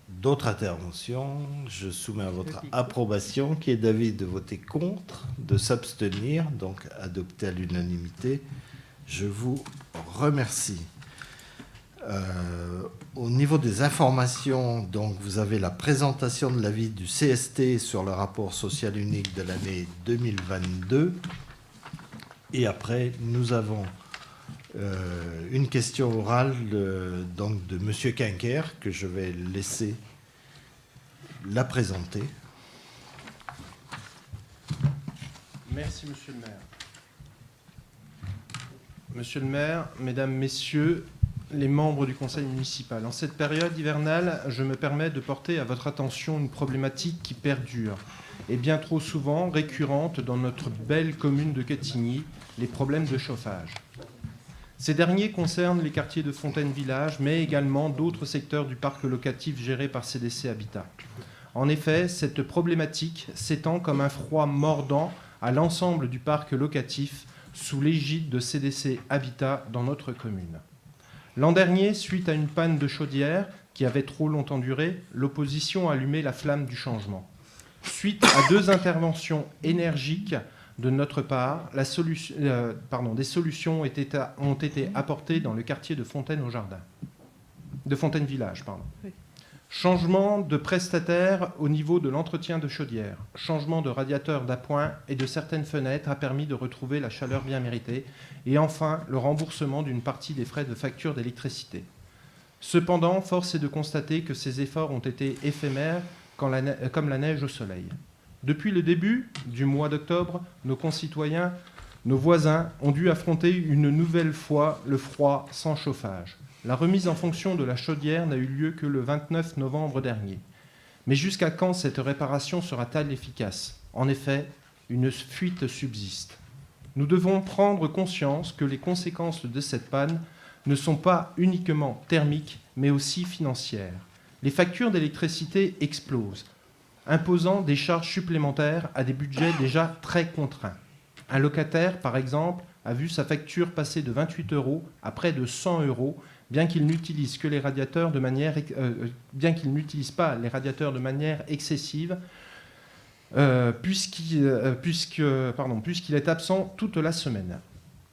d'autres interventions, je soumets à votre approbation, qui est d'avis de voter contre, de s'abstenir, donc adopté à l'unanimité. Je vous remercie. Au niveau des informations, donc, vous avez la présentation de l'avis du CST sur le rapport social unique de l'année 2022. Et après, nous avons une question orale de M. Quinquer, que je vais laisser la présenter. Merci, Monsieur le maire. Monsieur le maire, mesdames, messieurs, les membres du conseil municipal. En cette période hivernale, je me permets de porter à votre attention une problématique qui perdure et bien trop souvent récurrente dans notre belle commune de Quetigny, les problèmes de chauffage. Ces derniers concernent les quartiers de Fontaine-Village, mais également d'autres secteurs du parc locatif géré par CDC Habitat. En effet, cette problématique s'étend comme un froid mordant à l'ensemble du parc locatif sous l'égide de CDC Habitat dans notre commune. L'an dernier, suite à une panne de chaudière qui avait trop longtemps duré, l'opposition a allumé la flamme du changement. Suite à 2 interventions énergiques de notre part, des solutions ont été apportées dans le quartier de Fontaine-Village. Oui. Changement de prestataire au niveau de l'entretien de chaudière. Changement de radiateur d'appoint et de certaines fenêtres a permis de retrouver la chaleur bien méritée. Et enfin, le remboursement d'une partie des frais de facture d'électricité. Cependant, force est de constater que ces efforts ont été éphémères comme la neige au soleil. Depuis le début du mois d'octobre, nos concitoyens, nos voisins ont dû affronter une nouvelle fois le froid sans chauffage. La remise en fonction de la chaudière n'a eu lieu que le 29 novembre dernier. Mais jusqu'à quand cette réparation sera-t-elle efficace ? En effet, une fuite subsiste. Nous devons prendre conscience que les conséquences de cette panne ne sont pas uniquement thermiques, mais aussi financières. Les factures d'électricité explosent, imposant des charges supplémentaires à des budgets déjà très contraints. Un locataire, par exemple, a vu sa facture passer de 28 € à près de 100 €, bien qu'il n'utilise pas les radiateurs de manière excessive, puisqu'il est absent toute la semaine.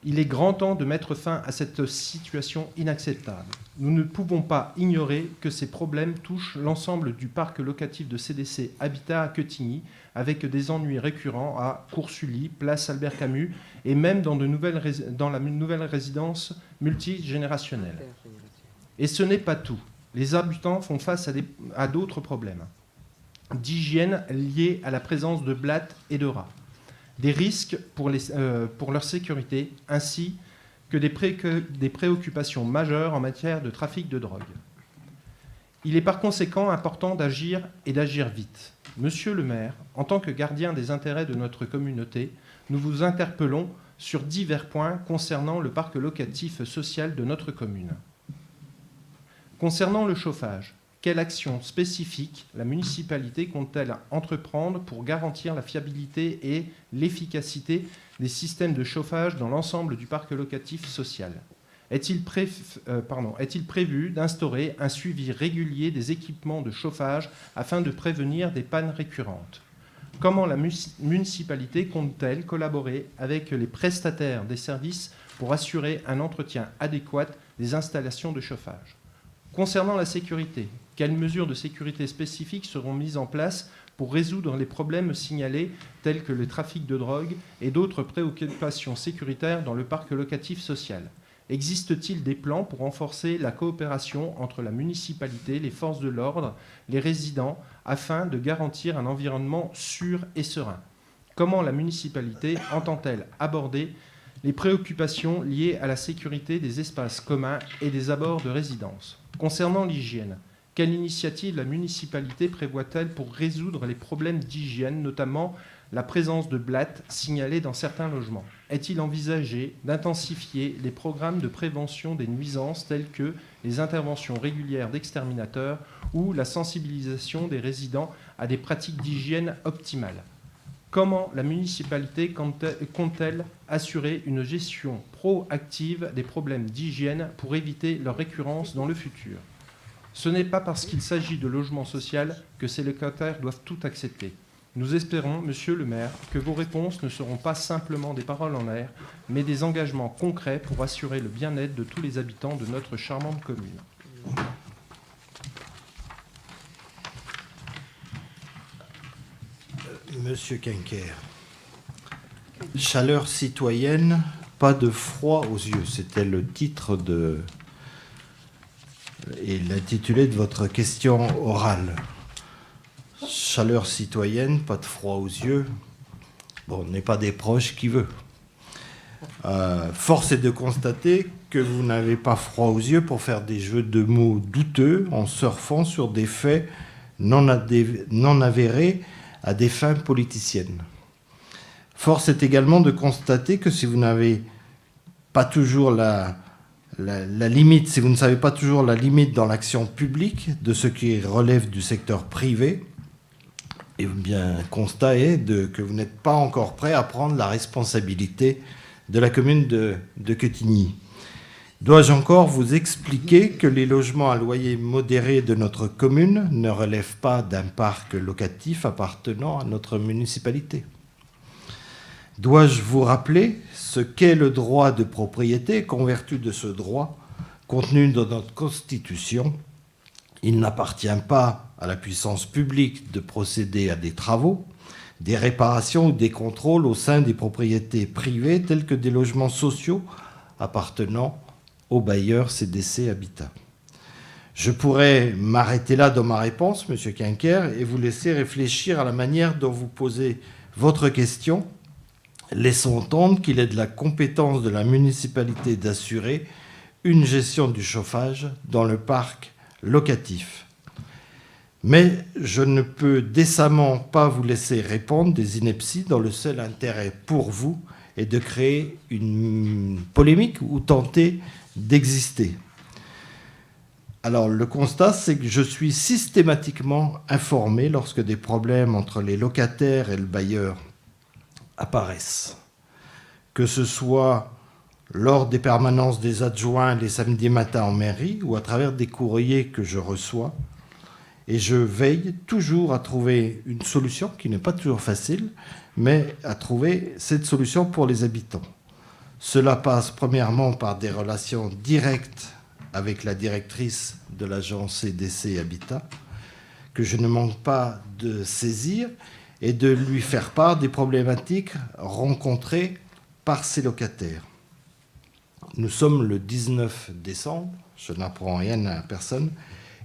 Il est grand temps de mettre fin à cette situation inacceptable. Nous ne pouvons pas ignorer que ces problèmes touchent l'ensemble du parc locatif de CDC Habitat à Quetigny, avec des ennuis récurrents à Cours-Sully, place Albert Camus, et même dans la nouvelle résidence multigénérationnelle. Et ce n'est pas tout. Les habitants font face à d'autres problèmes d'hygiène liés à la présence de blattes et de rats, des risques pour leur sécurité, ainsi que des préoccupations majeures en matière de trafic de drogue. Il est par conséquent important d'agir et d'agir vite. Monsieur le maire, en tant que gardien des intérêts de notre communauté, nous vous interpellons sur divers points concernant le parc locatif social de notre commune. Concernant le chauffage, quelle action spécifique la municipalité compte-t-elle entreprendre pour garantir la fiabilité et l'efficacité des systèmes de chauffage dans l'ensemble du parc locatif social ? Est-il prévu d'instaurer un suivi régulier des équipements de chauffage afin de prévenir des pannes récurrentes ? Comment la municipalité compte-t-elle collaborer avec les prestataires des services pour assurer un entretien adéquat des installations de chauffage ? Concernant la sécurité, quelles mesures de sécurité spécifiques seront mises en place pour résoudre les problèmes signalés tels que le trafic de drogue et d'autres préoccupations sécuritaires dans le parc locatif social ? Existe-t-il des plans pour renforcer la coopération entre la municipalité, les forces de l'ordre, les résidents, afin de garantir un environnement sûr et serein ? Comment la municipalité entend-elle aborder les préoccupations liées à la sécurité des espaces communs et des abords de résidence ? Concernant l'hygiène, quelle initiative la municipalité prévoit-elle pour résoudre les problèmes d'hygiène, notamment la présence de blattes signalées dans certains logements ? Est-il envisagé d'intensifier les programmes de prévention des nuisances tels que les interventions régulières d'exterminateurs ou la sensibilisation des résidents à des pratiques d'hygiène optimales ? Comment la municipalité compte-t-elle assurer une gestion proactive des problèmes d'hygiène pour éviter leur récurrence dans le futur ? Ce n'est pas parce qu'il s'agit de logement social que ces locataires doivent tout accepter. Nous espérons, monsieur le maire, que vos réponses ne seront pas simplement des paroles en l'air, mais des engagements concrets pour assurer le bien-être de tous les habitants de notre charmante commune. Monsieur Quinquer, chaleur citoyenne, pas de froid aux yeux. C'était le titre et l'intitulé de votre question orale. Chaleur citoyenne, pas de froid aux yeux. Bon, on n'est pas des proches qui veut. Force est de constater que vous n'avez pas froid aux yeux pour faire des jeux de mots douteux en surfant sur des faits non avérés à des fins politiciennes. Force est également de constater que si vous n'avez pas toujours la limite, si vous ne savez pas toujours la limite dans l'action publique de ce qui relève du secteur privé, eh bien, constat est que vous n'êtes pas encore prêt à prendre la responsabilité de la commune de Quetigny. Dois-je encore vous expliquer que les logements à loyer modéré de notre commune ne relèvent pas d'un parc locatif appartenant à notre municipalité ? Dois-je vous rappeler ce qu'est le droit de propriété et qu'en vertu de ce droit, contenu dans notre Constitution, il n'appartient pas à la puissance publique de procéder à des travaux, des réparations ou des contrôles au sein des propriétés privées telles que des logements sociaux appartenant au bailleur CDC Habitat. Je pourrais m'arrêter là dans ma réponse, Monsieur Quinquer, et vous laisser réfléchir à la manière dont vous posez votre question, laissant entendre qu'il est de la compétence de la municipalité d'assurer une gestion du chauffage dans le parc locatif. Mais je ne peux décemment pas vous laisser répondre des inepties dont le seul intérêt pour vous est de créer une polémique ou tenter d'exister. Alors, le constat, c'est que je suis systématiquement informé lorsque des problèmes entre les locataires et le bailleur apparaissent. Que ce soit lors des permanences des adjoints les samedis matins en mairie ou à travers des courriers que je reçois. Et je veille toujours à trouver une solution qui n'est pas toujours facile, mais à trouver cette solution pour les habitants. Cela passe premièrement par des relations directes avec la directrice de l'agence CDC Habitat, que je ne manque pas de saisir et de lui faire part des problématiques rencontrées par ses locataires. Nous sommes le 19 décembre, je n'apprends rien à personne,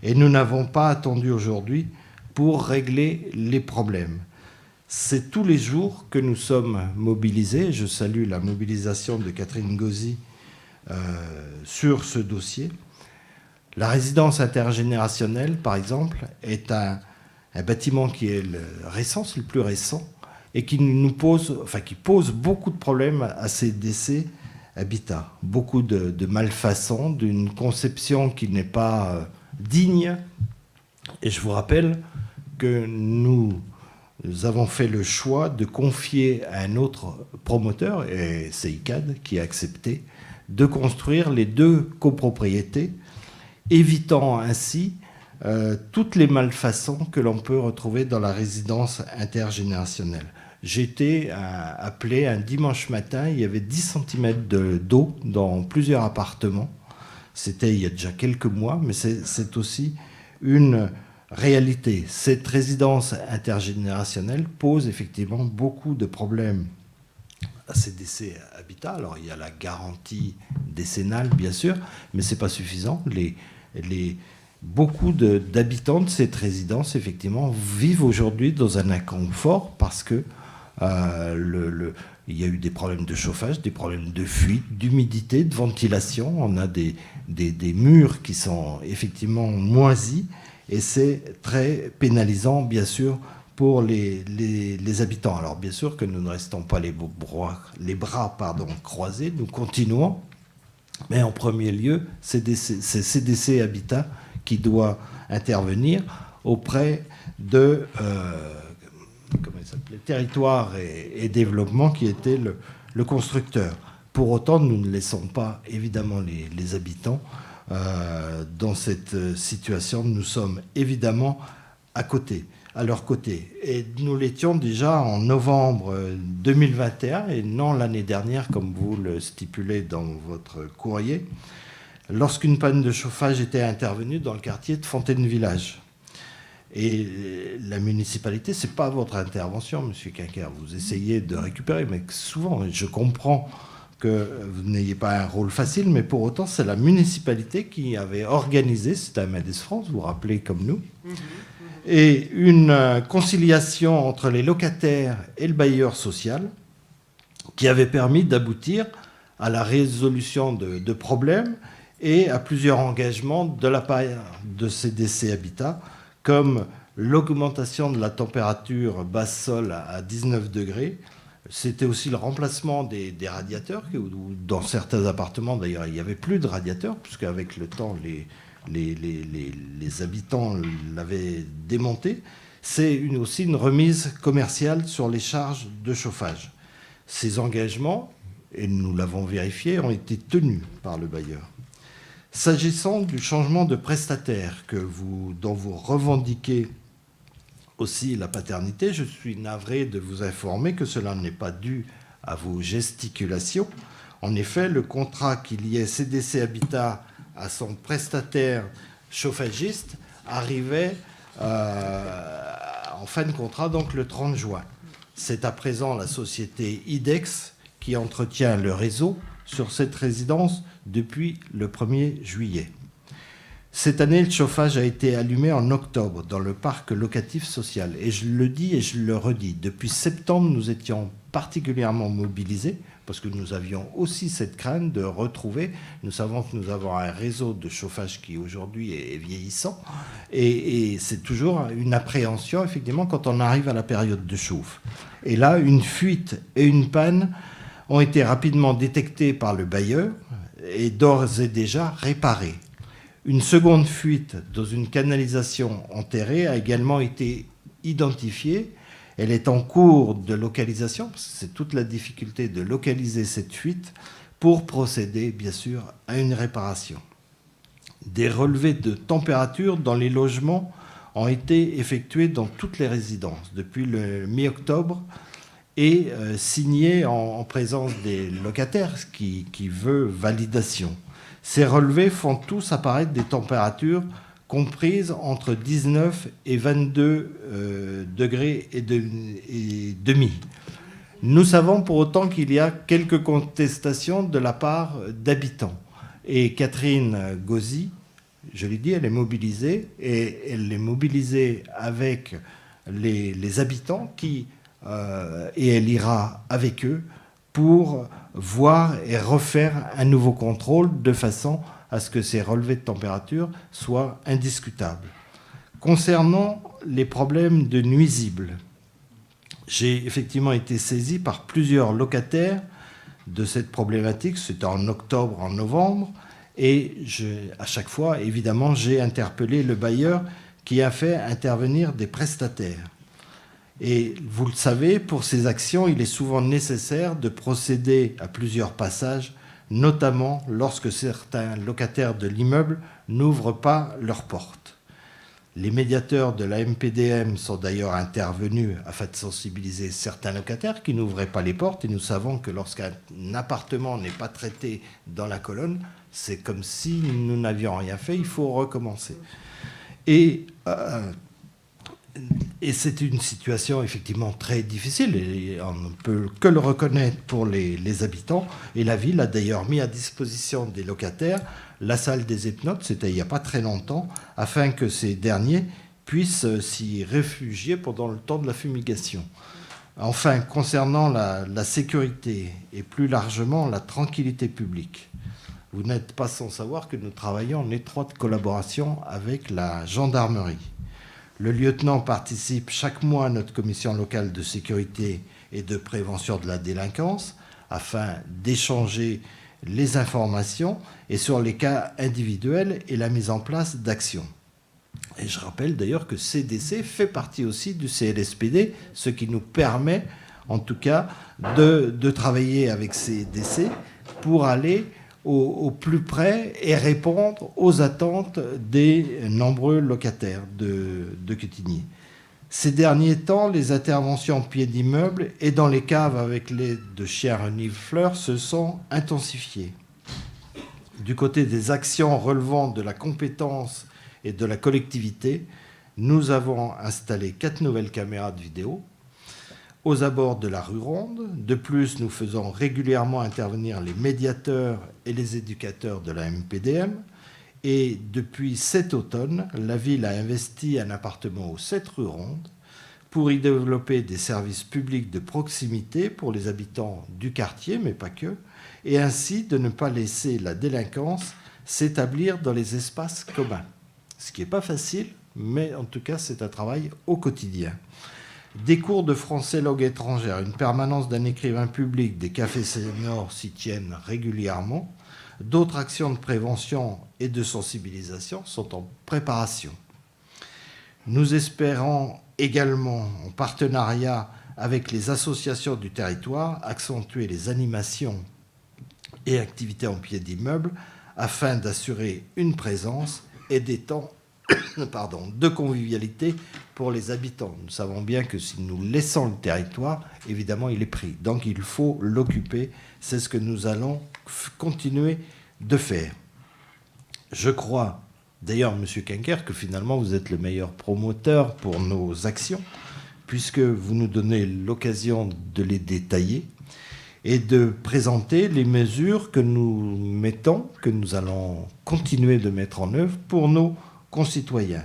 et nous n'avons pas attendu aujourd'hui pour régler les problèmes. C'est tous les jours que nous sommes mobilisés. Je salue la mobilisation de Catherine Gauzy sur ce dossier. La résidence intergénérationnelle, par exemple, est un bâtiment qui est récent, c'est le plus récent, et qui pose beaucoup de problèmes à CDC Habitat. Beaucoup de malfaçons, d'une conception qui n'est pas digne. Et je vous rappelle que nous avons fait le choix de confier à un autre promoteur, et c'est ICAD qui a accepté, de construire les 2 copropriétés, évitant ainsi toutes les malfaçons que l'on peut retrouver dans la résidence intergénérationnelle. J'étais appelé un dimanche matin, il y avait 10 cm d'eau dans plusieurs appartements. C'était il y a déjà quelques mois, mais c'est aussi une réalité. Cette résidence intergénérationnelle pose effectivement beaucoup de problèmes à CDC Habitat. Alors il y a la garantie décennale, bien sûr, mais ce n'est pas suffisant. Beaucoup d'habitants de cette résidence, effectivement, vivent aujourd'hui dans un inconfort parce que il y a eu des problèmes de chauffage, des problèmes de fuite, d'humidité, de ventilation. On a des murs qui sont effectivement moisis et c'est très pénalisant, bien sûr, pour les habitants. Alors, bien sûr que nous ne restons pas les bras croisés, nous continuons. Mais en premier lieu, c'est CDC Habitat qui doit intervenir auprès de Territoires et Développement, qui était le constructeur. Pour autant, nous ne laissons pas, évidemment, les habitants dans cette situation. Nous sommes évidemment à leur côté. Et nous l'étions déjà en novembre 2021, et non l'année dernière, comme vous le stipulez dans votre courrier, lorsqu'une panne de chauffage était intervenue dans le quartier de Fontaine-Village. Et la municipalité, ce n'est pas votre intervention, Monsieur Quinquer. Vous essayez de récupérer, mais souvent, je comprends que vous n'ayez pas un rôle facile, mais pour autant, c'est la municipalité qui avait organisé, c'était à Mendes France, vous vous rappelez comme nous, et une conciliation entre les locataires et le bailleur social qui avait permis d'aboutir à la résolution de problèmes et à plusieurs engagements de la part de CDC Habitat, comme l'augmentation de la température basse sol à 19 degrés. C'était aussi le remplacement des radiateurs, où dans certains appartements, d'ailleurs, il n'y avait plus de radiateurs, puisqu'avec le temps, les habitants l'avaient démonté. C'est aussi une remise commerciale sur les charges de chauffage. Ces engagements, et nous l'avons vérifié, ont été tenus par le bailleur. S'agissant du changement de prestataire dont vous revendiquez aussi la paternité, je suis navré de vous informer que cela n'est pas dû à vos gesticulations. En effet, le contrat qui liait CDC Habitat à son prestataire chauffagiste arrivait en fin de contrat, donc le 30 juin. C'est à présent la société IDEX qui entretient le réseau sur cette résidence depuis le 1er juillet. Cette année, le chauffage a été allumé en octobre dans le parc locatif social. Et je le dis et je le redis, depuis septembre, nous étions particulièrement mobilisés parce que nous avions aussi cette crainte de retrouver. Nous savons que nous avons un réseau de chauffage qui aujourd'hui est vieillissant. Et c'est toujours une appréhension, effectivement, quand on arrive à la période de chauffe. Et là, une fuite et une panne ont été rapidement détectées par le bailleur et d'ores et déjà réparées. Une seconde fuite dans une canalisation enterrée a également été identifiée. Elle est en cours de localisation, parce que c'est toute la difficulté de localiser cette fuite pour procéder, bien sûr, à une réparation. Des relevés de température dans les logements ont été effectués dans toutes les résidences depuis le mi-octobre et signés en présence des locataires, ce qui veut validation. Ces relevés font tous apparaître des températures comprises entre 19 et 22 degrés et demi. Nous savons pour autant qu'il y a quelques contestations de la part d'habitants. Et Catherine Gauzy, je l'ai dit, elle est mobilisée, et elle est mobilisée avec les habitants et elle ira avec eux pour voir et refaire un nouveau contrôle de façon à ce que ces relevés de température soient indiscutables. Concernant les problèmes de nuisibles, j'ai effectivement été saisi par plusieurs locataires de cette problématique. C'était en octobre, en novembre, et à chaque fois, évidemment, j'ai interpellé le bailleur qui a fait intervenir des prestataires. Et vous le savez, pour ces actions, il est souvent nécessaire de procéder à plusieurs passages, notamment lorsque certains locataires de l'immeuble n'ouvrent pas leurs portes. Les médiateurs de la MPDM sont d'ailleurs intervenus afin de sensibiliser certains locataires qui n'ouvraient pas les portes. Et nous savons que lorsqu'un appartement n'est pas traité dans la colonne, c'est comme si nous n'avions rien fait, il faut recommencer. Et c'est une situation effectivement très difficile, et on ne peut que le reconnaître pour les habitants. Et la ville a d'ailleurs mis à disposition des locataires la salle des hypnotes, c'était il n'y a pas très longtemps, afin que ces derniers puissent s'y réfugier pendant le temps de la fumigation. Enfin, concernant la sécurité et plus largement la tranquillité publique, vous n'êtes pas sans savoir que nous travaillons en étroite collaboration avec la gendarmerie. Le lieutenant participe chaque mois à notre commission locale de sécurité et de prévention de la délinquance afin d'échanger les informations et sur les cas individuels et la mise en place d'actions. Et je rappelle d'ailleurs que CDC fait partie aussi du CLSPD, ce qui nous permet en tout cas de travailler avec CDC pour aller au plus près et répondre aux attentes des nombreux locataires de Quetigny. Ces derniers temps, les interventions en pied d'immeuble et dans les caves avec l'aide de chiens renifleurs se sont intensifiées. Du côté des actions relevant de la compétence et de la collectivité, nous avons installé 4 nouvelles caméras de vidéo aux abords de la rue Ronde. De plus, nous faisons régulièrement intervenir les médiateurs et les éducateurs de la MPDM. Et depuis cet automne, la ville a investi un appartement aux 7 rue Ronde pour y développer des services publics de proximité pour les habitants du quartier, mais pas que, et ainsi de ne pas laisser la délinquance s'établir dans les espaces communs. Ce qui n'est pas facile, mais en tout cas, c'est un travail au quotidien. Des cours de français langue étrangère, une permanence d'un écrivain public, des cafés seniors s'y tiennent régulièrement. D'autres actions de prévention et de sensibilisation sont en préparation. Nous espérons également, en partenariat avec les associations du territoire, accentuer les animations et activités en pied d'immeuble afin d'assurer une présence et des temps de convivialité pour les habitants. Nous savons bien que si nous laissons le territoire, évidemment, il est pris. Donc, il faut l'occuper. C'est ce que nous allons continuer de faire. Je crois, d'ailleurs, M. Quinquer, que finalement, vous êtes le meilleur promoteur pour nos actions, puisque vous nous donnez l'occasion de les détailler. et de présenter les mesures que nous mettons, que nous allons continuer de mettre en œuvre pour nos concitoyens.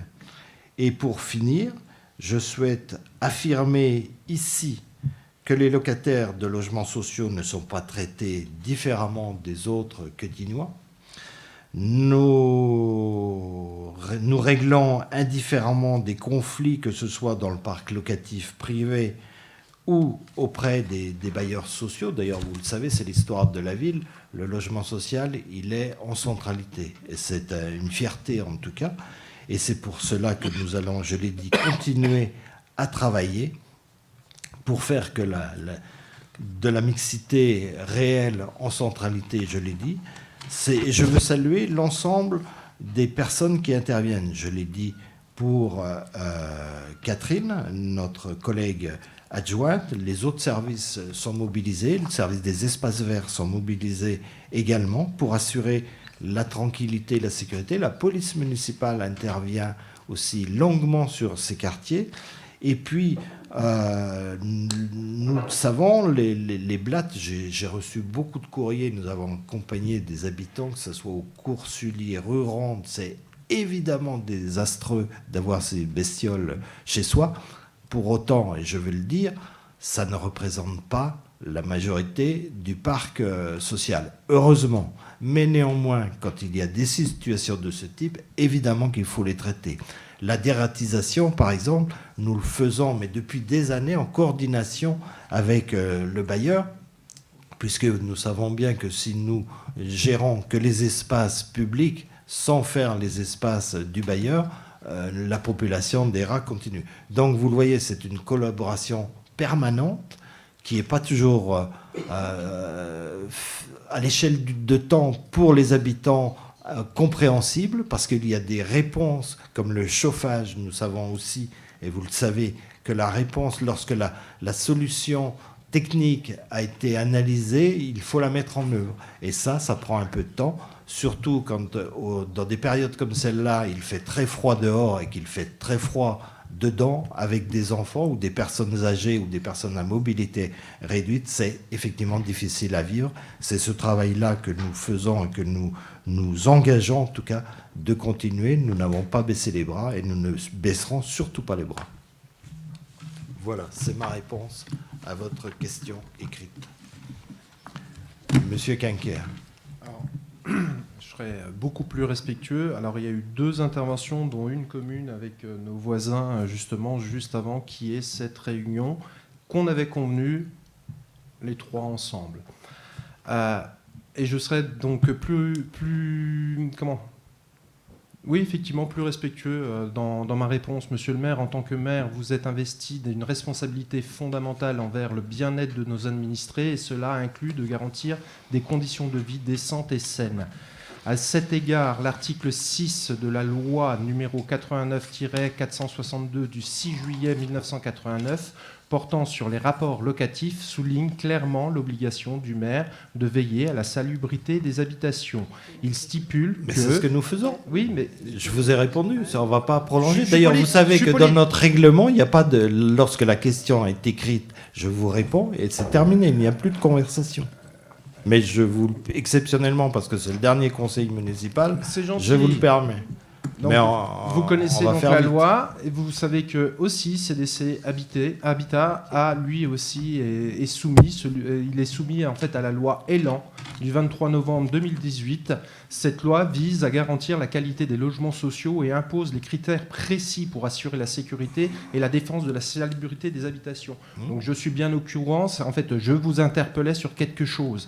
Et pour finir, je souhaite affirmer ici que les locataires de logements sociaux ne sont pas traités différemment des autres Quetignois. Nous réglons indifféremment des conflits, que ce soit dans le parc locatif privé ou auprès des bailleurs sociaux. D'ailleurs, vous le savez, c'est l'histoire de la ville. Le logement social, il est en centralité. Et c'est une fierté, en tout cas. Et c'est pour cela que nous allons, je l'ai dit, continuer à travailler pour faire que de la mixité réelle en centralité, je l'ai dit. Je veux saluer l'ensemble des personnes qui interviennent. Je l'ai dit pour Catherine, notre collègue adjointe. Les autres services sont mobilisés. Le service des espaces verts sont mobilisés également pour assurer la tranquillité et la sécurité. La police municipale intervient aussi longuement sur ces quartiers. Et puis, nous savons, les blattes, j'ai reçu beaucoup de courriers, nous avons accompagné des habitants, que ce soit au cours Sully, rue Ronde, c'est évidemment désastreux d'avoir ces bestioles chez soi. Pour autant, et je veux le dire, ça ne représente pas la majorité du parc social, heureusement. Mais néanmoins, quand il y a des situations de ce type, évidemment qu'il faut les traiter. La dératisation, par exemple, nous le faisons, mais depuis des années, en coordination avec le bailleur, puisque nous savons bien que si nous gérons que les espaces publics sans faire les espaces du bailleur, la population des rats continue. Donc, vous le voyez, c'est une collaboration permanente qui n'est pas toujours à l'échelle de temps pour les habitants compréhensible, parce qu'il y a des réponses comme le chauffage. Nous savons aussi, et vous le savez, que la réponse, lorsque la solution technique a été analysée, il faut la mettre en œuvre. Et ça prend un peu de temps, surtout quand dans des périodes comme celle-là, il fait très froid dehors et qu'il fait très froid dedans, avec des enfants ou des personnes âgées ou des personnes à mobilité réduite. C'est effectivement difficile à vivre. C'est ce travail-là que nous faisons et que nous engageons en tout cas de continuer. Nous n'avons pas baissé les bras et nous ne baisserons surtout pas les bras. Voilà, c'est ma réponse à votre question écrite. Monsieur Quinquer. Je serai beaucoup plus respectueux. Alors, il y a eu 2 interventions, dont une commune avec nos voisins, justement, juste avant, qui est cette réunion qu'on avait convenue les 3 ensemble. Et je serai donc oui, effectivement, plus respectueux dans ma réponse. Monsieur le maire, en tant que maire, vous êtes investi d'une responsabilité fondamentale envers le bien-être de nos administrés, et cela inclut de garantir des conditions de vie décentes et saines. À cet égard, l'article 6 de la loi numéro 89-462 du 6 juillet 1989 portant sur les rapports locatifs souligne clairement l'obligation du maire de veiller à la salubrité des habitations. Il stipule mais que... c'est ce que nous faisons. Oui, mais... Je vous ai répondu, ça, on ne va pas prolonger. D'ailleurs, vous savez que dans notre règlement, il n'y a pas de... Lorsque la question est écrite, je vous réponds et c'est terminé, il n'y a plus de conversation. Mais je vous, exceptionnellement, parce que c'est le dernier conseil municipal, je vous le permets. Donc, mais vous connaissez donc la loi, et vous savez que aussi CDC Habitat a lui aussi est soumis, il est soumis en fait à la loi Elan du 23 novembre 2018. Cette loi vise à garantir la qualité des logements sociaux et impose les critères précis pour assurer la sécurité et la défense de la salubrité des habitations. Donc je suis bien au courant. En fait, je vous interpellais sur quelque chose.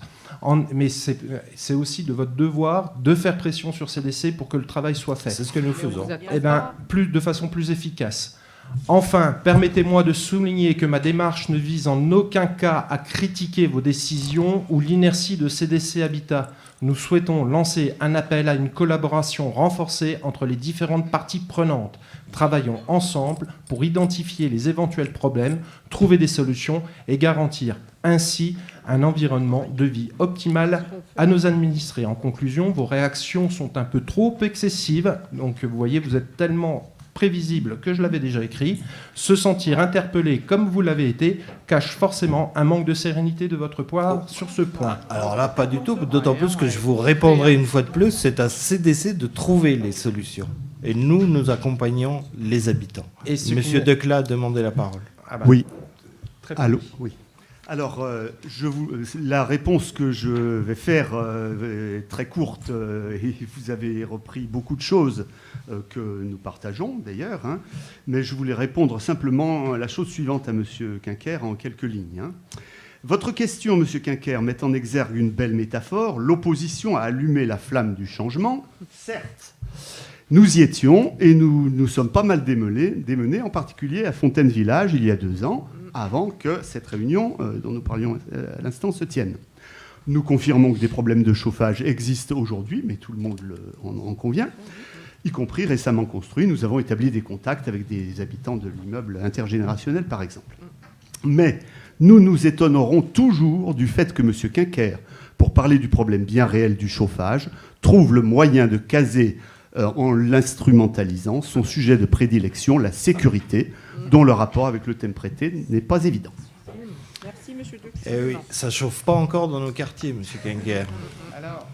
Mais c'est aussi de votre devoir de faire pression sur CDC pour que le travail soit fait. C'est ce que nous faisons. Eh bien, de façon plus efficace. Enfin, permettez-moi de souligner que ma démarche ne vise en aucun cas à critiquer vos décisions ou l'inertie de CDC Habitat. Nous souhaitons lancer un appel à une collaboration renforcée entre les différentes parties prenantes. Travaillons ensemble pour identifier les éventuels problèmes, trouver des solutions et garantir ainsi un environnement de vie optimal à nos administrés. En conclusion, vos réactions sont un peu trop excessives. Donc, vous voyez, vous êtes tellement prévisible que je l'avais déjà écrit. Se sentir interpellé comme vous l'avez été cache forcément un manque de sérénité de votre part sur ce point. Alors là, pas du tout, d'autant plus que je vous répondrai une fois de plus, c'est à CDC de trouver les solutions. Et nous accompagnons les habitants. Et ce Monsieur qui- Decla a demandé la parole. Ah bah, Oui. très bien. Allô. Oui. Alors, la réponse que je vais faire est très courte et vous avez repris beaucoup de choses que nous partageons d'ailleurs, hein, mais je voulais répondre simplement à la chose suivante à Monsieur Quinquer en quelques lignes. Hein. Votre question, Monsieur Quinquer, met en exergue une belle métaphore. L'opposition a allumé la flamme du changement. Certes, nous y étions et nous sommes pas mal démenés, en particulier à Fontaine-Village il y a 2 ans, avant que cette réunion dont nous parlions à l'instant se tienne. Nous confirmons que des problèmes de chauffage existent aujourd'hui, mais tout le monde en convient, y compris récemment construit. Nous avons établi des contacts avec des habitants de l'immeuble intergénérationnel, par exemple. Mais nous nous étonnerons toujours du fait que M. Quinquer, pour parler du problème bien réel du chauffage, trouve le moyen de caser, en l'instrumentalisant, son sujet de prédilection, la sécurité, dont le rapport avec le thème prêté n'est pas évident. Merci, monsieur Decla. Eh oui, ça chauffe pas encore dans nos quartiers, Monsieur Quinquer. Alors,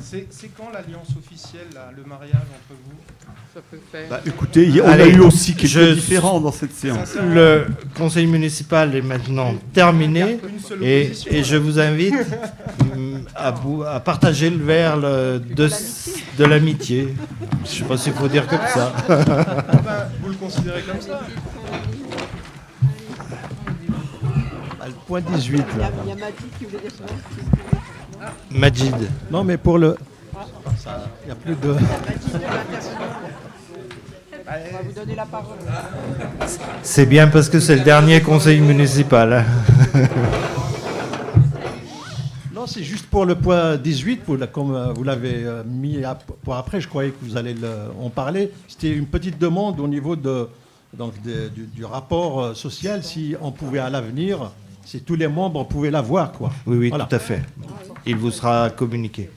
c'est quand l'alliance officielle, là, le mariage entre vous? Ça peut faire. Bah, écoutez, on a Allez, eu aussi quelque je- chose de différent dans cette séance. Le conseil municipal est maintenant terminé Une seule et opposition, je vous invite à partager le verre de l'amitié. Je ne sais pas s'il faut dire comme ça. Enfin, vous le considérez comme ça? Ah, le point 18, là. Il y a Mati qui voulait dire ça. Majid. Non, mais pour le... Il n'y a plus de... On va vous donner la parole. C'est bien parce que c'est le dernier conseil municipal. Hein. Non, c'est juste pour le point 18, comme vous l'avez mis pour après, je croyais que vous allez en parler. C'était une petite demande au niveau du rapport social, si on pouvait à l'avenir, si tous les membres pouvaient l'avoir, quoi. Oui, Voilà. tout à fait. Il vous sera communiqué.